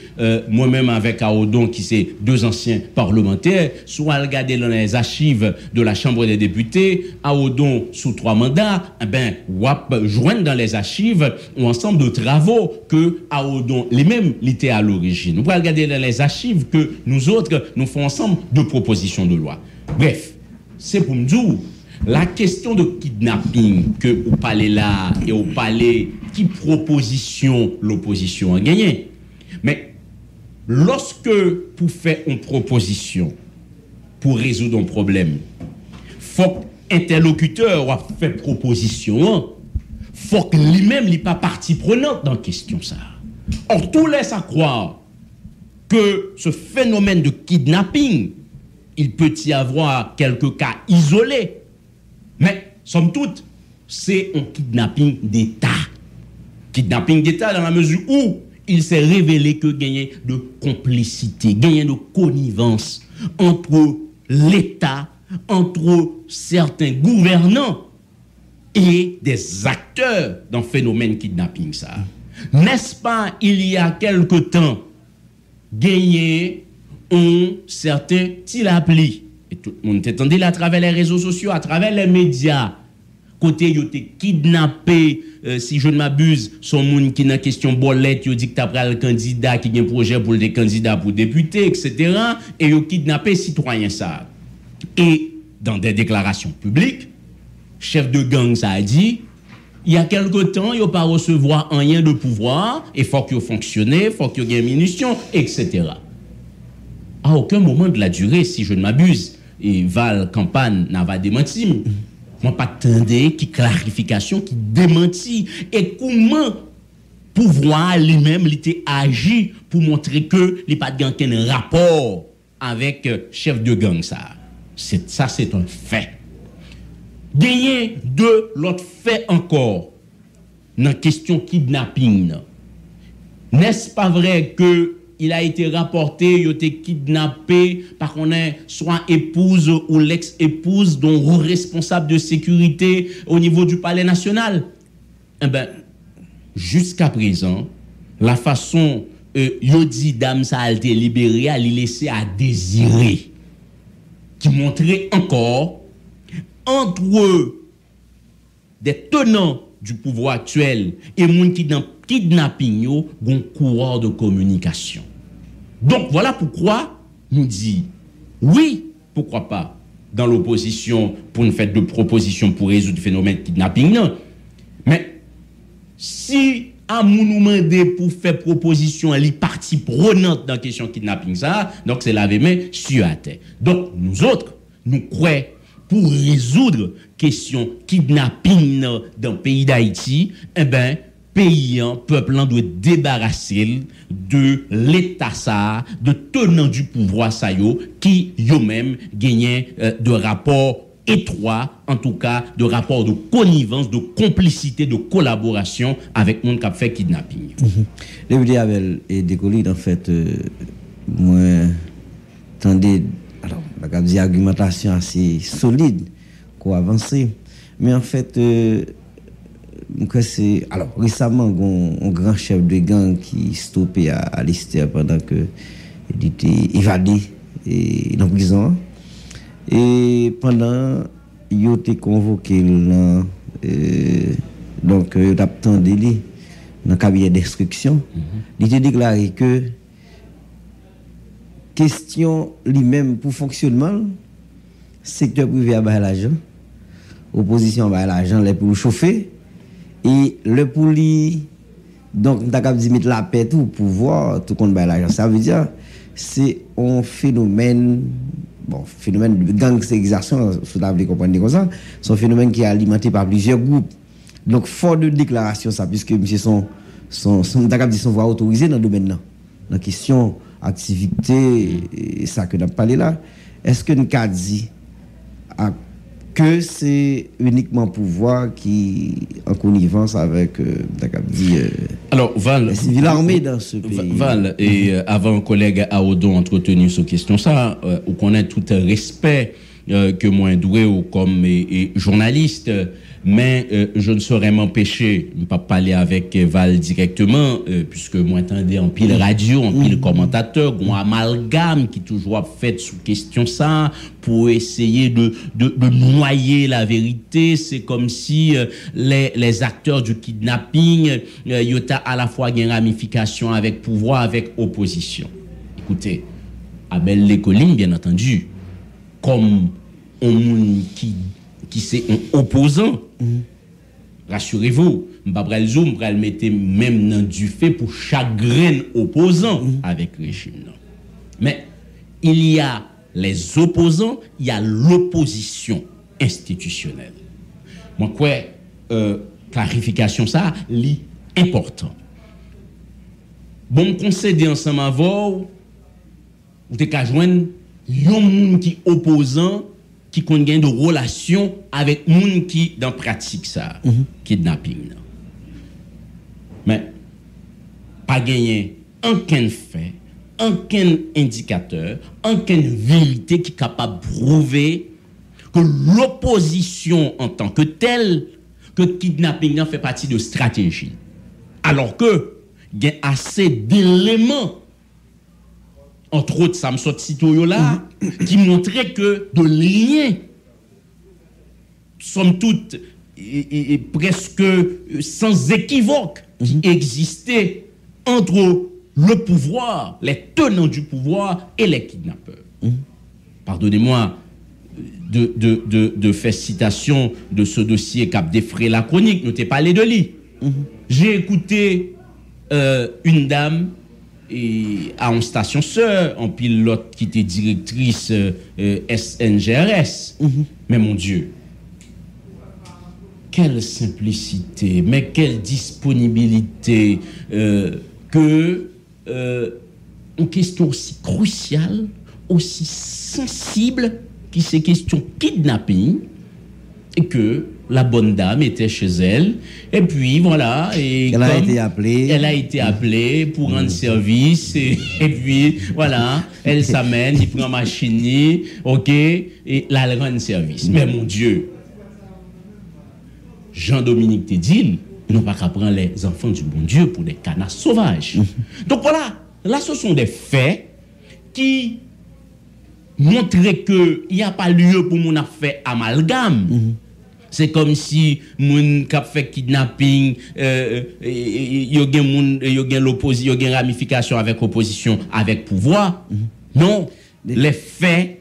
moi-même avec Aodon, qui c'est deux anciens parlementaires, soit regarder dans les archives de la Chambre des députés, Aodon sous 3 mandats, ben, joindre dans les archives un ensemble de travaux que Aodon lui-même était à l'origine. On va regarder dans les archives que nous autres, nous faisons ensemble de propositions de loi. Bref, c'est pour me dire, la question de kidnapping que vous parlez là et vous parlez qui proposition l'opposition a gagné. Mais lorsque pour faire une proposition pour résoudre un problème, faut que l'interlocuteur a fait proposition, faut que lui-même n'est pas partie prenante dans la question ça. Or tout laisse à croire que ce phénomène de kidnapping, il peut y avoir quelques cas isolés. Mais, somme toute, c'est un kidnapping d'État. Kidnapping d'État dans la mesure où il s'est révélé que gagné de complicité, gagné de connivence entre l'État, entre certains gouvernants et des acteurs dans le phénomène kidnapping ça. N'est-ce pas, il y a quelque temps, gagné un certain Tilapli et tout le monde t'entendait là à travers les réseaux sociaux, à travers les médias, côté yo te kidnappé, si je ne m'abuse, son monde qui dans question bolette, yo dit que t'as pris le candidat qui a un projet pour des candidats pour députés, etc. Et yo kidnappé citoyen ça. Et dans des déclarations publiques, chef de gang ça a dit, il y a quelque temps, il n'y a pas recevoir rien de pouvoir, et il faut qu'il fonctionne, il faut qu'il y ait munitions, etc. À aucun moment de la durée, si je ne m'abuse, et Val Campagne n'a pas démenti, moi pas attendais qui clarification, qui démentit, et comment pouvoir lui-même il agi pour montrer que il pas de aucun rapport avec chef de gang ça. Ça c'est un fait. Gagner de l'autre fait encore dans la question kidnapping. N'est-ce pas vrai que il a été rapporté, il a été kidnappé par qu'on est soit épouse ou l'ex-épouse dont responsable de sécurité au niveau du palais national? Eh ben, jusqu'à présent, la façon Yodi Dame ça a été libéré, a laissé à désirer, qui montrait encore entre des tenants du pouvoir actuel et moun qui dans kidnapping yo gon courant de communication. Donc voilà pourquoi nous dit oui, pourquoi pas dans l'opposition pour une fête de propositions pour résoudre le phénomène de kidnapping non. Mais si à nous demander pour faire proposition à les parties prenantes dans la question kidnapping ça, donc c'est laver main sur la terre. Donc nous autres nous croyons pour résoudre question kidnapping dans le pays d'Haïti, eh ben paysan, peuple doit débarrasser de l'état ça, de tenants du pouvoir ça yo, qui eux-mêmes gagnent de rapports étroits, en tout cas de rapports de connivence, de complicité, de collaboration avec monde qui a fait kidnapping. Les vidéos et décollé en fait moi tendez alors la des argumentation assez solide qu'on avancer, mais en fait c'est alors récemment un grand chef de gang qui stoppé à l'Esther pendant que il était évadé et dans prison et pendant il était convoqué donc il a attendu dans cabinet d'instruction. Il était déclaré que question lui-même pour fonctionnement secteur privé a l'argent, opposition a l'argent les pour chauffer et le pour lui donc t'as qu'à dire mettre la paix tout pouvoir tout compte l'argent. Ça veut dire c'est un phénomène de gangstérisation, si vous avez compris comme ça, c'est un phénomène qui est alimenté par plusieurs groupes. Donc fort de déclaration ça puisque monsieur son voix autorisée dans le domaine là. La question activité et ça que nous avons parlé là, est-ce que nous avons dit que c'est uniquement pouvoir qui en connivence avec alors Val civil armé dans ce pays. Val et avant un collègue Aodo entretenu sur question ça, on connaît tout un respect que moi doué ou comme journaliste, mais je ne saurais m'empêcher de pas parler avec Val directement puisque moi attendais en pile radio, en pile commentateur, un amalgame qui toujours fait sous question ça pour essayer de noyer la vérité. C'est comme si les acteurs du kidnapping yota à la fois une ramification avec pouvoir, avec opposition. Écoutez, Abel Lecoline bien entendu comme un monde qui c'est un opposant. Rassurez-vous, m'pral zoom pral mettre même dans du fait pour chagrin opposant avec le régime. Mais il y a les opposants, il y a l'opposition institutionnelle. Moi quoi clarification ça li important. Bon concéder ensemble avant ou te ka joindre yon moun qui opposant qui connaît de relations avec moun qui dans pratique ça kidnapping. Mais pas gagner aucun fait, aucun indicateur, aucune vérité qui est capable de prouver que l'opposition en tant que telle, que kidnapping fait partie de stratégie. Alors que il y a assez d'éléments entre autres, ça me sort de là, qui montrait que de liens, somme toute, et presque sans équivoque, qui existait entre le pouvoir, les tenants du pouvoir et les kidnappeurs. Pardonnez-moi de faire citation de ce dossier cap défrayé la chronique, nous t'ai parlé de lui. J'ai écouté une dame à une station sœur, en pilote qui était directrice SNGRS. Mais mon Dieu, quelle simplicité, mais quelle disponibilité que une question aussi cruciale, aussi sensible, qui c'est question kidnapping, et que la bonne dame était chez elle, et puis voilà, et elle a été appelée pour rendre service, et puis voilà, elle s'amène, il prend machine, ok, et là elle rend service. Mais mon Dieu, Jean-Dominique te dit, non pas qu'à prendre les enfants du bon Dieu pour des canards sauvages. Donc voilà, là ce sont des faits qui montraient qu'il n'y a pas lieu pour mon affaire amalgame. C'est comme si moun qui a fait kidnapping, y a l'opposition, y a ramification avec opposition, avec pouvoir. Non, les faits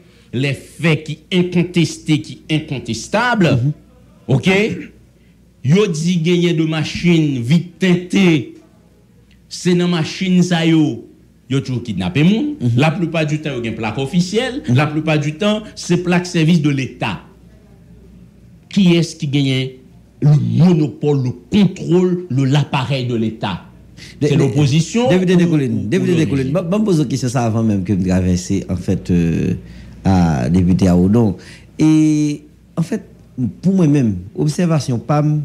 qui incontestés, qui incontestables, ok? Yo dit gagner de machine vite teintée, c'est dans machine ça yo toujours kidnappé moun. La plupart du temps, il y a une plaque officielle. La plupart du temps, c'est plaque service de l'État. Qui est-ce qui gagne le monopole, le contrôle de l'appareil de l'État? C'est l'opposition. Député de Colline. Je me pose une question ça avant même que je traverse en fait à député à Odon. Et en fait, pour moi-même, observation PAM,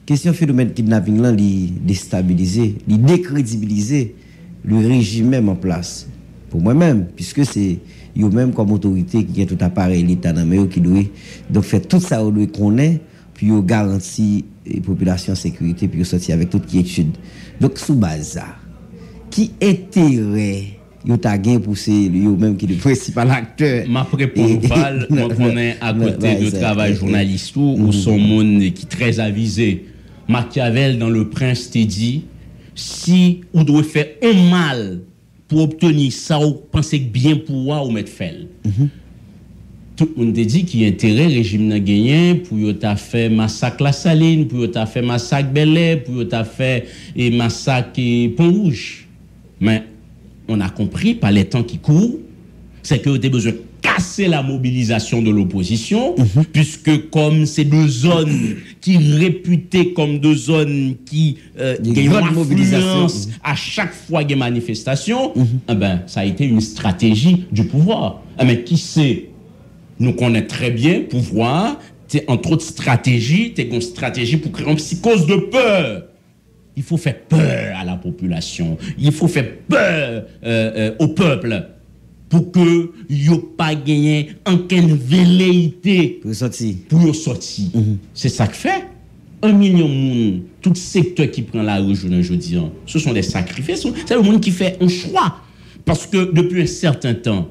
question phénomène kidnapping là, li déstabiliser, li décrédibiliser le régime même en place. Pour moi-même, puisque c'est yo même comme autorité qui a tout appareil l'État dans mais qui doit donc faire tout ça on doit connaître puis yo garantir la population sécurité puis yo sortir avec toute quiétude. Donc sous base ça, qui intérêt yo ta gain pour c'est yo même qui est le principal acteur. Ma réponse Val, moi connais à côté de travail journaliste ou son monde qui très avisé. Machiavel dans Le Prince te dit si on doit faire un mal pour obtenir ça, ou penser que bien pouvoir ou mettre fait. Tout le monde te dit qu'il y a intérêt régime n'a gagné pour y ta fait massacre La Saline, pour y ta fait massacre Bel-Air, pour y ta fait massacre Pont-Rouge. Mais on a compris par les temps qui courent, c'est que vous avez besoin de casser la mobilisation de l'opposition, puisque comme ces deux zones qui réputées comme deux zones qui gagnent influence à chaque fois qu'il y a manifestation, eh ben, ça a été une stratégie du pouvoir. Mais qui sait, nous connaissons très bien pouvoir, entre autres stratégies, c'est une stratégie pour créer une psychose de peur. Il faut faire peur à la population, il faut faire peur au peuple, pour que yo pas gagné aucune velléité pour sortir. C'est ça que fait 1 million de monde, tout secteur qui prend la rue aujourd'hui, ce sont des sacrifices, c'est le monde qui fait un choix parce que depuis un certain temps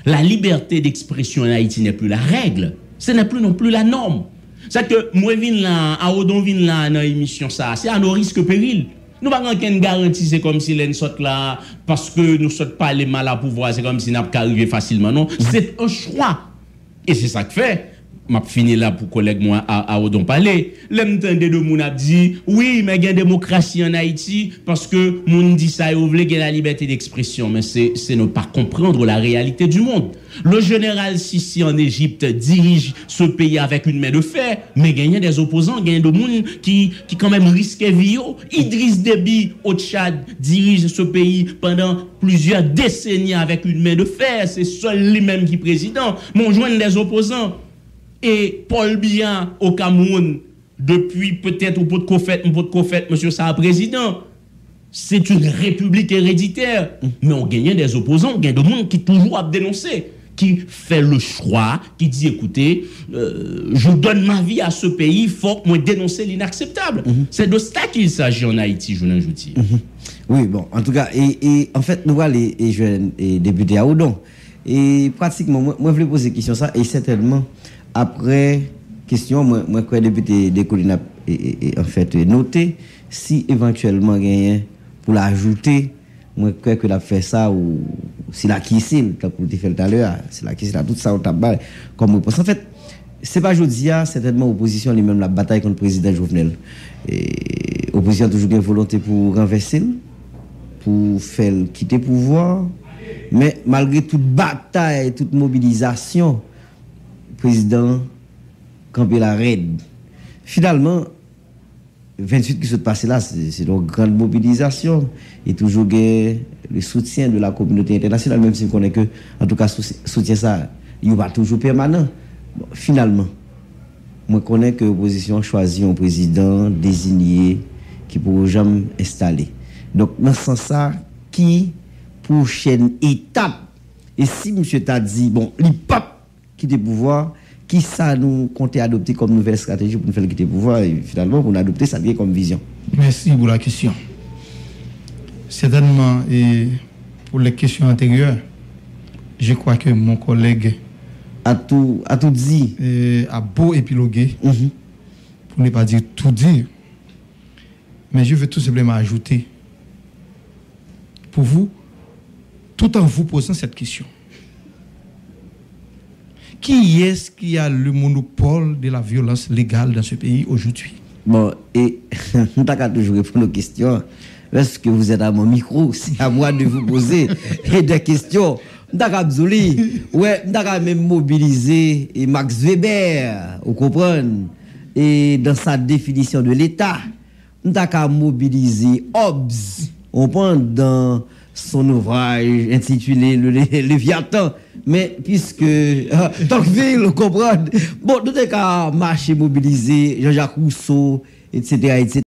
la liberté d'expression en Haïti n'est plus la règle, ce n'est plus non plus la norme. C'est que moi vinn là à Odon vinn là dans émission ça, c'est à nos risques périls. Nous n'avons pas aucune garantie, c'est comme si l'on saute là, parce que nous ne sautons pas les mal à pouvoir, c'est comme si nous n'avons pas arrivé facilement. Non, c'est un choix. Et c'est ça que fait. Je finis là pour collègue moi à Odon parler. L'entendez de moun a dit, oui, mais il y a démocratie en Haïti, parce que moun dit ça, il y a la liberté d'expression. Mais c'est ne pas comprendre la réalité du monde. Le général Sissi en Égypte dirige ce pays avec une main de fer, mais il y a des opposants, il y a des gens qui quand même risquaient vie. Idriss Déby au Tchad dirige ce pays pendant plusieurs décennies avec une main de fer. C'est seul lui-même qui est président. Mon joint des opposants. Et Paul Biya au Cameroun, depuis peut-être au pot de Kofet, monsieur Sarr président. C'est une république héréditaire. Mais on gagne des opposants, on gagne des gens qui toujours à dénoncer, qui fait le choix, qui dit écoutez, je donne ma vie à ce pays, il faut que moi dénoncer l'inacceptable. C'est de ça qu'il s'agit en Haïti, je vous dis. Oui, bon, en tout cas, et en fait, nous voilà les jeunes députés à Oudon. Et pratiquement, moi, je voulais poser une question ça, et certainement, après question, moi, quand le député des collines en fait noté, si éventuellement gagné pour l'ajouter, moi, crois que l'a fait ça, ou si la kissile, comme vous fait tout à l'heure, si la kissile, tout ça au tabac, comme réponse. En fait, c'est pas aujourd'hui, certainement, l'opposition, lui-même, la bataille contre le président Jovenel. Et l'opposition a toujours une volonté pour renverser, pour faire quitter le pouvoir. Mais malgré toute bataille, toute mobilisation, le président campé la raide. Finalement, 28 qui se passé là, c'est une grande mobilisation et toujours le soutien de la communauté internationale, même si on connaît que, en tout cas, soutien ça, il n'est pas toujours permanent. Bon, finalement, moi je connais que l'opposition choisit un président désigné qui ne pourra jamais installer. Donc, dans ce sens, qui prochaine étape, et si M. t'a dit, bon, il pas quitter le pouvoir, qui ça nous compte adopter comme nouvelle stratégie pour nous faire quitter le pouvoir, et finalement, pour nous adopter ça vient comme vision. Merci pour la question. Certainement, et pour les questions antérieures, je crois que mon collègue a tout dit. A beau épiloguer, pour ne pas dire tout dire. Mais je veux tout simplement ajouter, pour vous, tout en vous posant cette question. Qui est-ce qui a le monopole de la violence légale dans ce pays aujourd'hui? Bon, et nous avons toujours répondre aux questions. Est-ce que vous êtes à mon micro? C'est à moi de vous poser des questions. Nous avons même mobilisé Max Weber, vous comprenez? Et dans sa définition de l'État, nous avons mobilisé Hobbes, on prend dans son ouvrage intitulé Le Léviathan. Mais puisque Tocqueville, vous comprenez? Bon, nous avons marché mobilisé Jean-Jacques Rousseau, etc., etc.